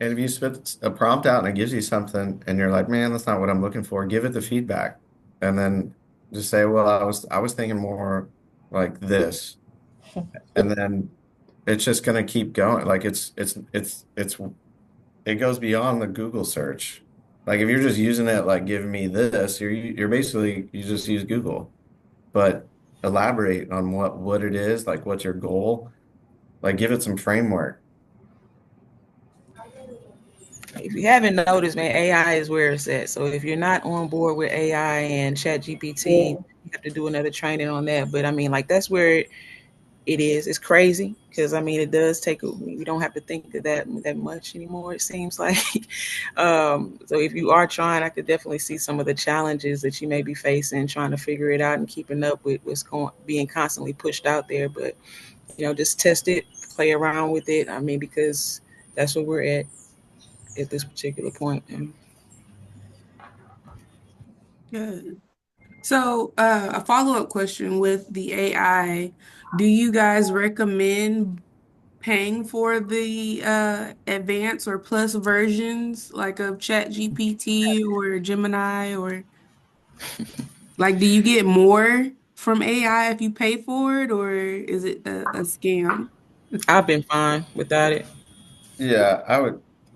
And if you spit a prompt out and it gives you something and you're like, man, that's not what I'm looking for, give it the feedback. And then just say, well, I was thinking more like this. And then it's just gonna keep going. Like it goes beyond the Google search. Like if you're just using it like give me this, you're basically you just use Google. But elaborate on what it is, like what's your goal, like give it some framework. If you haven't noticed, man, AI is where it's at. So if you're not on board with AI and ChatGPT, Yeah. you have to do another training on that. But I mean, like that's where it is. It's crazy because I mean, it does take. We don't have to think of that much anymore. It seems like. So if you are trying, I could definitely see some of the challenges that you may be facing, trying to figure it out and keeping up with what's going, being constantly pushed out there. But just test it, play around with it. I mean, because that's where we're at this particular point. And Good. So, a follow-up question with the AI, do you guys recommend paying for the advanced or plus versions like of ChatGPT or Gemini or like do you get more from AI if you pay for it or is it a scam? I've been fine without it. Yeah,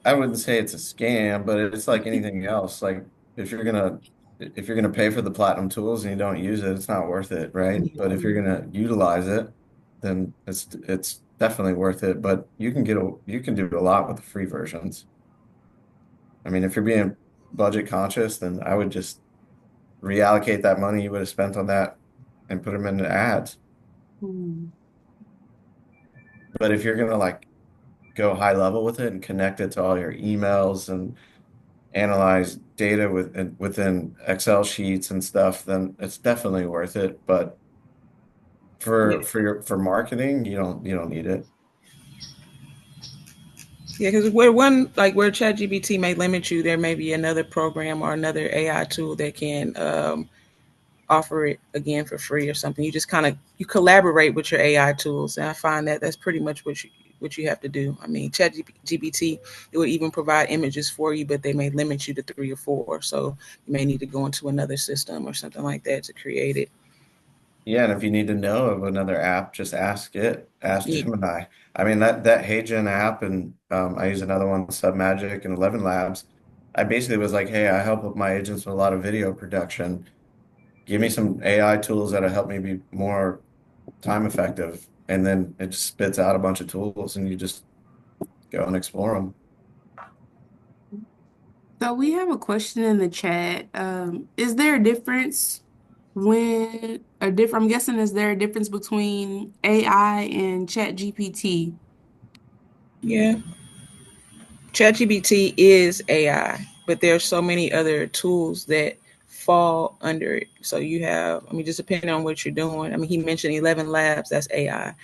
I wouldn't say it's a scam, but it's like anything else. Like if you're gonna pay for the platinum tools and you don't use it, it's not worth it, right? But if you're gonna utilize it, then it's definitely worth it. But you can do a lot with the free versions. I mean, if you're being budget conscious, then I would just reallocate that money you would have spent on that and put them into ads. Hmm. But if you're gonna like go high level with it and connect it to all your emails and analyze data within Excel sheets and stuff, then it's definitely worth it. But Yeah, for marketing, you don't need it. yeah, because where ChatGPT may limit you, there may be another program or another AI tool that can offer it again for free or something. You just kind of you collaborate with your AI tools, and I find that that's pretty much what you have to do. I mean, ChatGPT it would even provide images for you, but they may limit you to 3 or 4. So you may need to go into another system or something like that to create it. Yeah, and if you need to know of another app, just ask it. Ask Yeah. Gemini. I mean that HeyGen app, and I use another one, Submagic and 11 Labs. I basically was like, hey, I help with my agents with a lot of video production. Give me some AI tools that'll help me be more time effective. And then it just spits out a bunch of tools and you just go and explore them. So we have a question in the chat. Is there a difference I'm guessing is there a difference between AI and ChatGPT? Yeah. ChatGPT is AI, but there's so many other tools that fall under it. So you have, I mean, just depending on what you're doing. I mean, he mentioned 11 Labs, that's AI.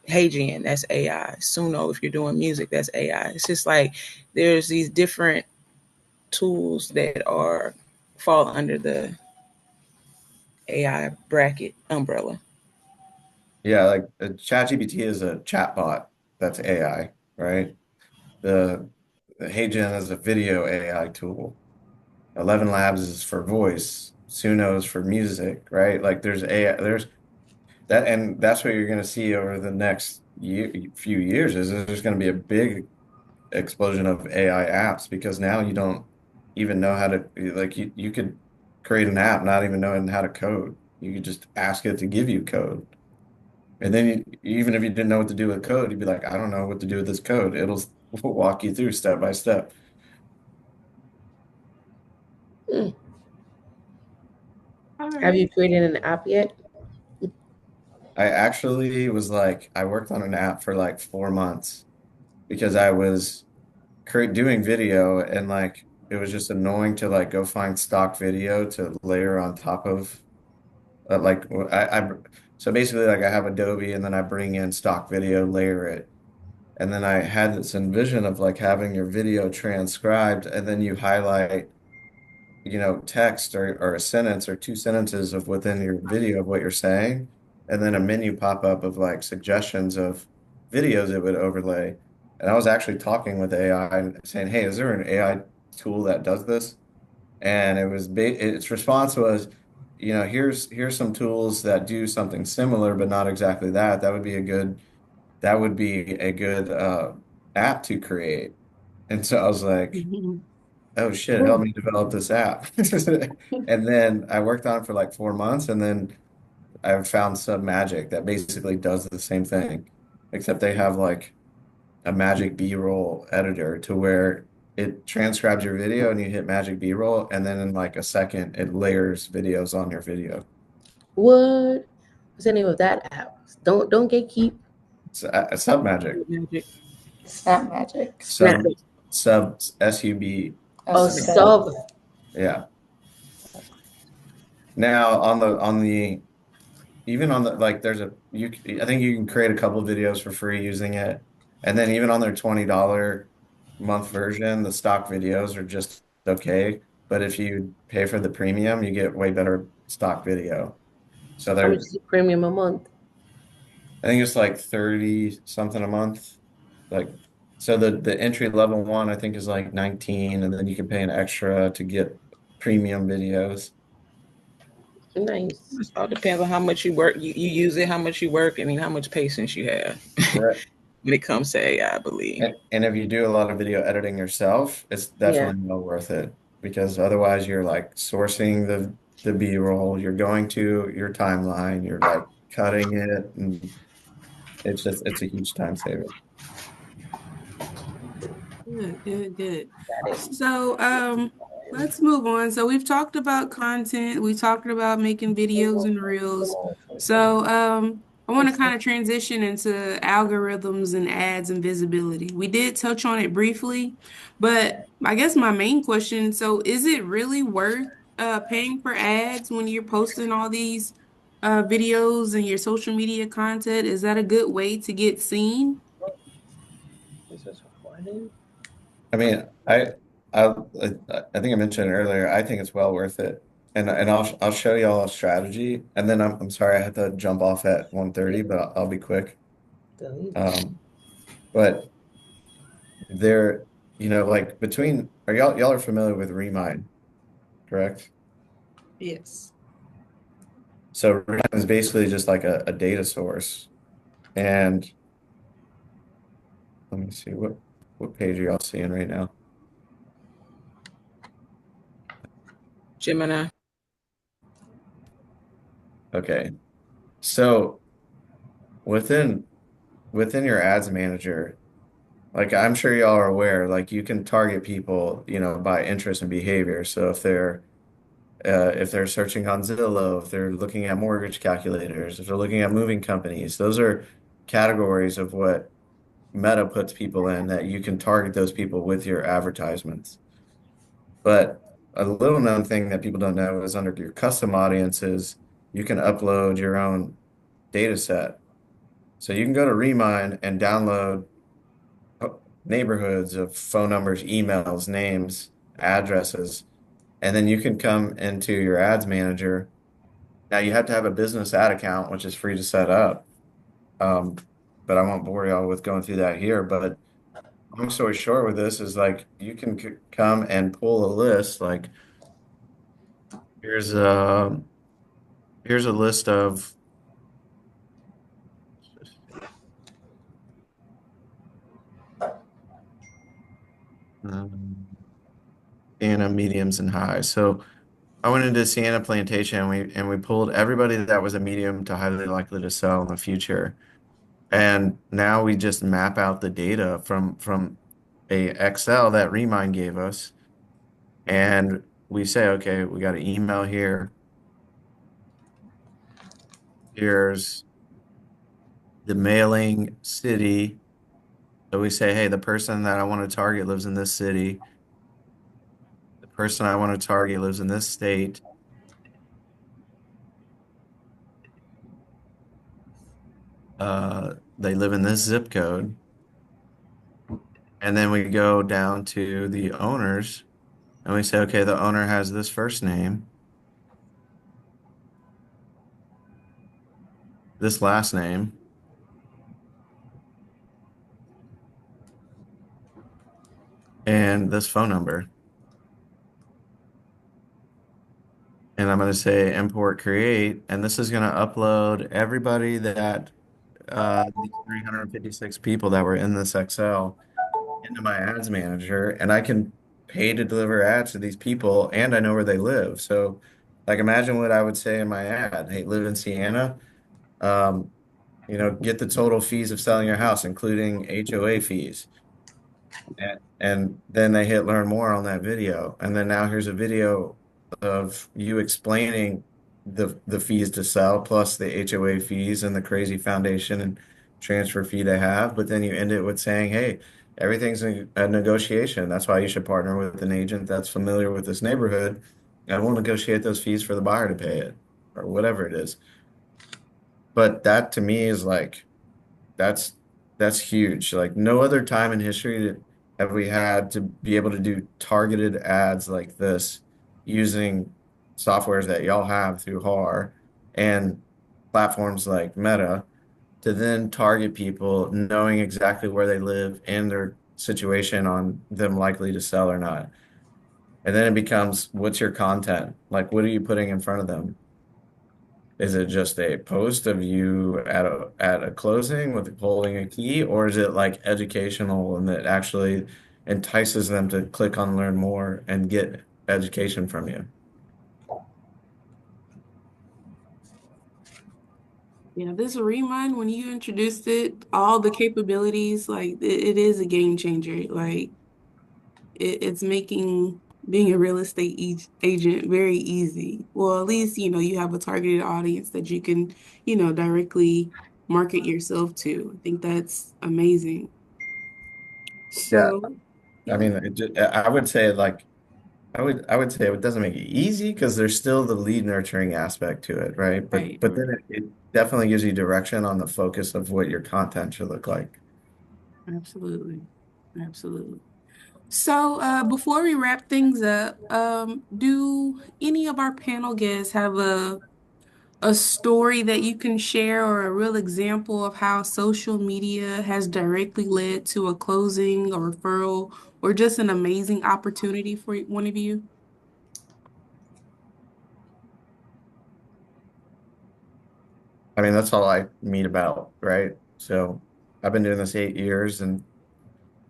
HeyGen, that's AI. Suno, if you're doing music, that's AI. It's just like there's these different tools that are fall under the AI bracket umbrella. Yeah, like ChatGPT is a chatbot that's AI, right? The HeyGen is a video AI tool. 11 Labs is for voice. Suno is for music, right? Like there's AI, there's that, and that's what you're going to see over the next few years is there's going to be a big explosion of AI apps because now you don't even know how to like you could create an app not even knowing how to code. You could just ask it to give you code. And then even if you didn't know what to do with code, you'd be like, I don't know what to do with this code. It'll walk you through step by step. Hmm. All Have right. you created an app yet? I actually was like, I worked on an app for like 4 months because I was doing video and like it was just annoying to like go find stock video to layer on top of like I so basically like I have Adobe and then I bring in stock video, layer it. And then I had this envision of like having your video transcribed and then you highlight, text or a sentence or two sentences of within your video of what you're saying. And then a menu pop up of like suggestions of videos it would overlay. And I was actually talking with AI and saying, "Hey, is there an AI tool that does this?" And its response was, here's some tools that do something similar, but not exactly that. That would be a good app to create. And so I was like, oh shit, help me develop this app. And then I worked on it for like 4 months, and then I found Submagic that basically does the same thing, except they have like a Magic B-roll editor to where it transcribes your video and you hit Magic B-roll, and then in like a second it layers videos on your video. What? What's the name of that app? Don't gatekeep. It's Submagic. Magic. Snap Magic. Snap. SUB. Oh, sub. Yeah. Now even on the like I think you can create a couple of videos for free using it. And then even on their $20 month version, the stock videos are just okay. But if you pay for the premium, you get way better stock video. So How much is the premium a month? I think it's like 30 something a month. Like, so the entry level one I think is like 19, and then you can pay an extra to get premium videos. Nice. It all depends on how much you work. You use it, how much you work, and how much patience you have Right. when it comes to AI, I believe. And if you do a lot of video editing yourself, it's definitely well worth it, because otherwise you're like sourcing the B-roll, you're going to your timeline, you're like cutting it, and it's a huge time saver. Good. So, let's move on. So we've talked about content, we talked about making videos and reels. So, I want to kind of transition into algorithms and ads and visibility. We did touch on it briefly, but I guess my main question, so is it really worth paying for ads when you're posting all these videos and your social media content? Is that a good way to get seen? I mean, I think I mentioned earlier, I think it's well worth it. And I'll show y'all a strategy, and then I'm sorry I have to jump off at 1:30, but I'll be quick. But there, like y'all are familiar with Remind, correct? Yes. So Remind is basically just like a data source. And let me see, what page are y'all seeing right now? Gemini. Okay. So within your ads manager, like I'm sure y'all are aware, like you can target people, by interest and behavior. So if they're searching on Zillow, if they're looking at mortgage calculators, if they're looking at moving companies, those are categories of what Meta puts people in, that you can target those people with your advertisements. But a little known thing that people don't know is under your custom audiences, you can upload your own data set. So you can go to Remind and download neighborhoods of phone numbers, emails, names, addresses, and then you can come into your ads manager. Now you have to have a business ad account, which is free to set up. But I won't bore y'all with going through that here. But long story short with this is like you can come and pull a list. Like here's a list of Sienna mediums and highs. So I went into Sienna Plantation, and we pulled everybody that was a medium to highly likely to sell in the future. And now we just map out the data from a Excel that Remind gave us. And we say, okay, we got an email here. Here's the mailing city. So we say, hey, the person that I want to target lives in this city. The person I want to target lives in this state. They live in this zip code. And then we go down to the owners and we say, okay, the owner has this first name, this last name, and this phone number. And I'm going to say import create, and this is going to upload everybody that these 356 people that were in this Excel into my ads manager, and I can pay to deliver ads to these people, and I know where they live. So, like, imagine what I would say in my ad. Hey, live in Siena. Um, get the total fees of selling your house, including HOA fees. And then they hit learn more on that video. And then now here's a video of you explaining the fees to sell plus the HOA fees and the crazy foundation and transfer fee they have. But then you end it with saying, hey, everything's a negotiation. That's why you should partner with an agent that's familiar with this neighborhood and will negotiate those fees for the buyer to pay it or whatever it is. But that to me is like that's that's huge. Like no other time in history have we had to be able to do targeted ads like this using softwares that y'all have through HAR and platforms like Meta to then target people knowing exactly where they live and their situation on them likely to sell or not. And then it becomes, what's your content? Like, what are you putting in front of them? Is it just a post of you at a closing with holding a key, or is it like educational and that actually entices them to click on learn more and get education from you? Yeah, this Remind, when you introduced it, all the capabilities, like it is a game changer. Like it's making being a real estate agent very easy. Well, at least, you have a targeted audience that you can, directly market yourself to. I think that's amazing. Yeah. So, I mean, I would say like I would say it doesn't make it easy because there's still the lead nurturing aspect to it, right? But right, but then it definitely gives you direction on the focus of what your content should look like. absolutely. Absolutely. So, before we wrap things up, do any of our panel guests have a story that you can share or a real example of how social media has directly led to a closing, a referral, or just an amazing opportunity for one of you? I mean, that's all I meet about, right? So I've been doing this 8 years, and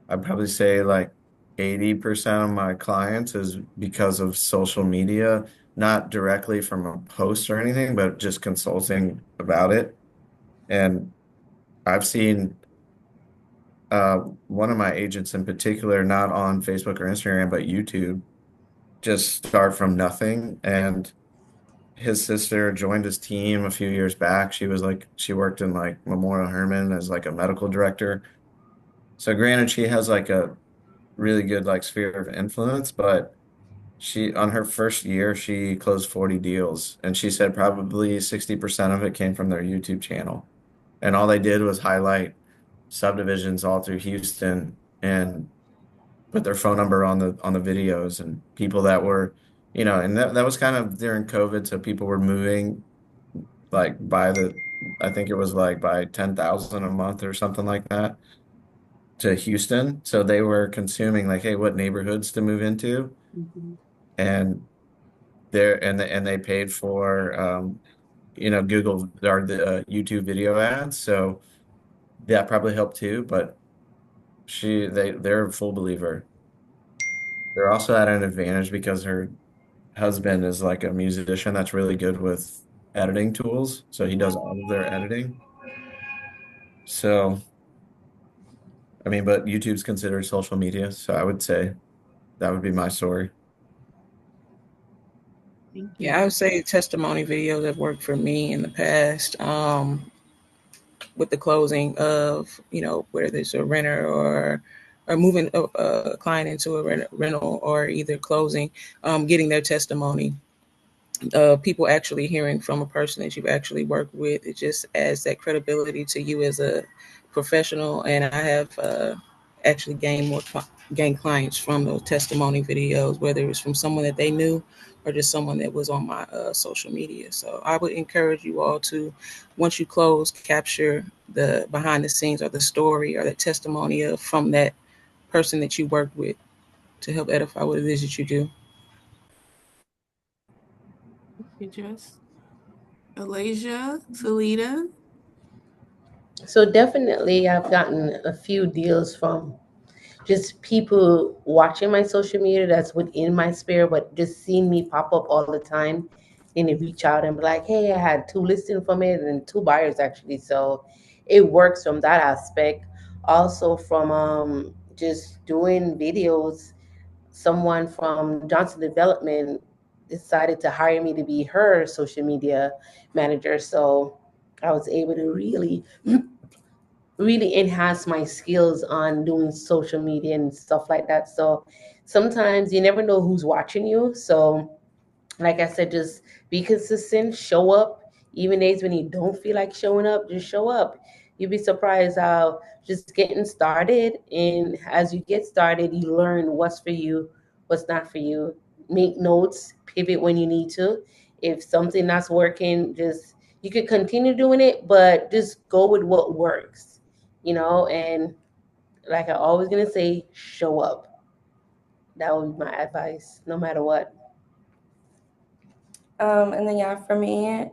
I'd probably say like 80% of my clients is because of social media, not directly from a post or anything, but just consulting about it. And I've seen one of my agents in particular, not on Facebook or Instagram, but YouTube, just start from nothing. And his sister joined his team a few years back. She worked in like Memorial Hermann as like a medical director. So granted, she has like a really good like sphere of influence, but she on her first year, she closed 40 deals. And she said probably 60% of it came from their YouTube channel. And all they did was highlight subdivisions all through Houston and put their phone number on the videos and people that were, and that was kind of during COVID, so people were moving like I think it was like by 10,000 a month or something like that to Houston. So they were consuming like, hey, what neighborhoods to move into, Mhm. and they paid for Google or the YouTube video ads. So that probably helped too, but they're a full believer. They're also at an advantage because her husband is like a musician that's really good with editing tools. So he does all of their editing. So, I mean, but YouTube's considered social media. So I would say that would be my story. Thank Yeah, I you. would say testimony videos have worked for me in the past. With the closing of, whether it's a renter or moving a client into a rental or either closing, getting their testimony. People actually hearing from a person that you've actually worked with, it just adds that credibility to you as a professional. And I have actually gained clients from those testimony videos, whether it's from someone that they knew or just someone that was on my social media. So I would encourage you all to, once you close, capture the behind the scenes or the story or the testimony from that person that you worked with to help edify what it is that you do. You just Alasia, Salida. So definitely I've gotten a few deals from just people watching my social media that's within my sphere, but just seeing me pop up all the time. And they reach out and be like, hey, I had 2 listings from it and 2 buyers actually. So it works from that aspect. Also from just doing videos, someone from Johnson Development decided to hire me to be her social media manager. So I was able to really enhance my skills on doing social media and stuff like that. So sometimes you never know who's watching you. So like I said, just be consistent, show up. Even days when you don't feel like showing up, just show up. You'd be surprised how just getting started, and as you get started, you learn what's for you, what's not for you. Make notes, pivot when you need to. If something that's working, just you could continue doing it, but just go with what works, and like I always gonna say, show up. That would be my advice, no matter what. And then yeah, for me,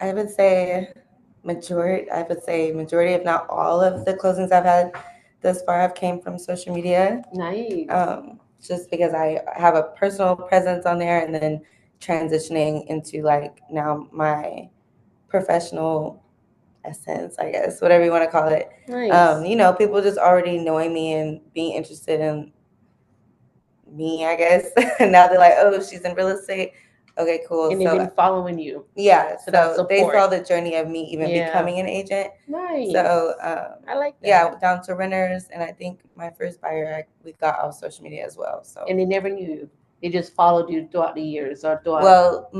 I would say majority, if not all of the closings I've had thus far have came from social media. Nice. Just because I have a personal presence on there, and then transitioning into like now my professional essence, I guess, whatever you want to call it. Nice. People just already knowing me and being interested in me, I guess. Now they're like, oh, she's in real estate. Okay, cool. And they've been following you. Yeah, So that's so they support. saw the journey of me even Yeah. becoming an agent. Nice. So I like that. yeah, down to renters, and I think my first buyer we got off social media as well. So And they never knew you. They just followed you throughout the years or throughout. well,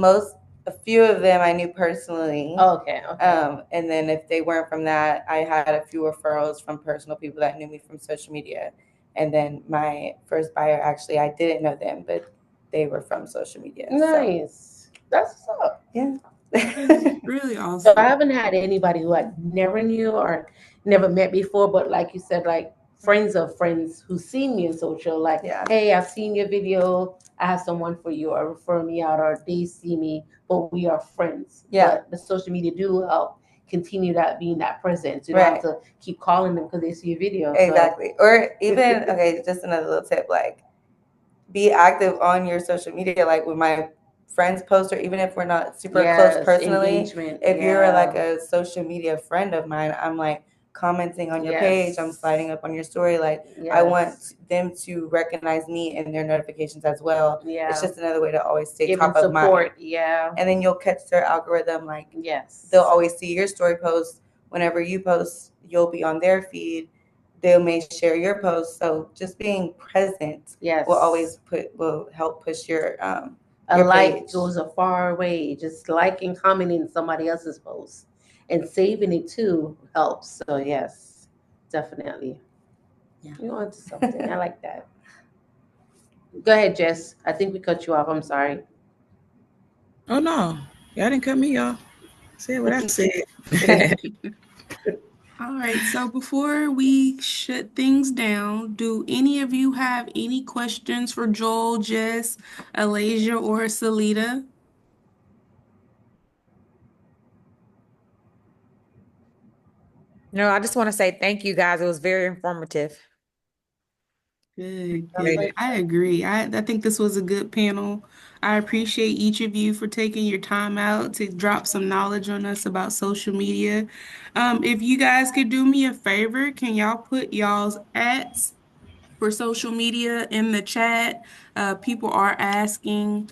a few of them I knew personally. Okay. And then if they weren't from that, I had a few referrals from personal people that knew me from social media. And then my first buyer, actually, I didn't know them, but they were from social media. Nice. That's what's up. Yeah. Really So awesome. I haven't had anybody who I never knew or never met before, but like you said, like friends of friends who seen me in social, like, Yeah. hey, I've seen your video, I have someone for you, or refer me out, or they see me, but we are friends. Yeah. But the social media do help continue that being that presence. You don't have to keep calling them because they see your video. So- Exactly. Or even, okay, just another little tip, like be active on your social media, like with my friends post, or even if we're not super close personally, engagement, if you're yeah. like a social media friend of mine, I'm like commenting on your Yes. page, I'm sliding up on your story, like I Yes. want them to recognize me in their notifications as well. Yeah. It's just another way to always stay Give them top of mind. support. Yeah. And then you'll catch their algorithm, like Yes. they'll always see your story post. Whenever you post, you'll be on their feed. They may share your post. So just being present Yes. will help push your A your like page. goes a far way. Just liking, commenting somebody else's post and saving it too helps. So yes, definitely. Yeah. You're onto something. I like that. Go ahead, Jess. I think we cut you off. I'm sorry. Oh no, y'all didn't cut me off. Say what I said. All right, so before we shut things down, do any of you have any questions for Joel, Jess, Alasia, or Salida? No, I just want to say thank you guys. It was very informative. Good, Great. good. I agree. I think this was a good panel. I appreciate each of you for taking your time out to drop some knowledge on us about social media. If you guys could do me a favor, can y'all put y'all's @ for social media in the chat? People are asking.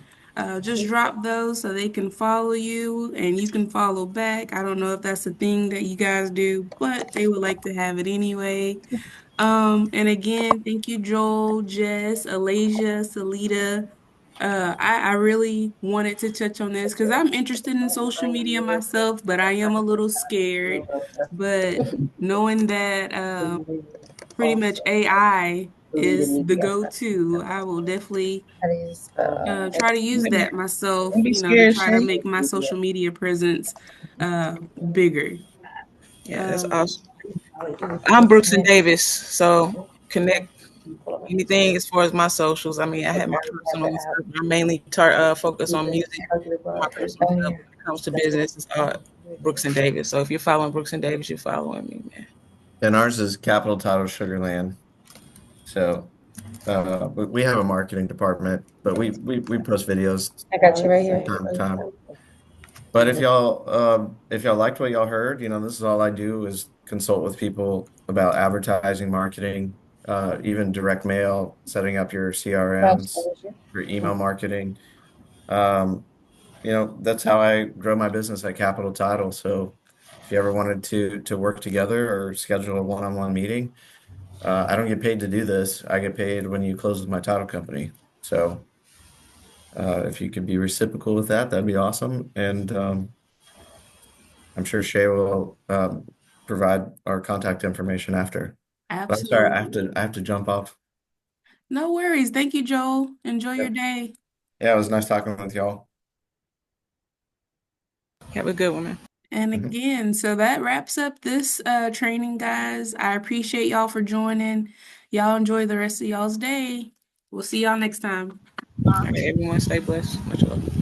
Just drop those so they can follow you and you can follow back. I don't know if that's a thing that you guys do, but they would like to have it anyway. And again, thank you, Joel, Jess, Alasia, Salida. I really wanted to touch on this because I'm interested in social media myself, but I am a little scared. But knowing that pretty much AI is the go-to, I will definitely try to use that myself, Don't be to scared, try to Shay. make my social media presence bigger. Yeah, that's Um, awesome. I'm Brooks and Davis, so connect Anything as far as my socials, I mean, I have my personal stuff. I mainly focus on music. My personal stuff when it comes to business is Brooks and Davis. So if you're following Brooks and Davis, you're following me, man. And ours is Capital Title Sugarland. So we have a marketing department, but we post videos I got you right here. time to time. But if y'all liked what y'all heard, this is all I do is consult with people about advertising, marketing, even direct mail, setting up your CRMs, your email marketing. That's how I grow my business at Capital Title. So if you ever wanted to work together or schedule a one-on-one meeting, I don't get paid to do this. I get paid when you close with my title company. So if you could be reciprocal with that, that'd be awesome. And I'm sure Shay will provide our contact information after. But I'm sorry, I have to jump off. No worries. Thank you, Joel. Enjoy your day. Yeah, it was nice talking with y'all. Have a good one, man. And again, so that wraps up this training, guys. I appreciate y'all for joining. Y'all enjoy the rest of y'all's day. We'll see y'all next time. All right, everyone stay blessed. Much love.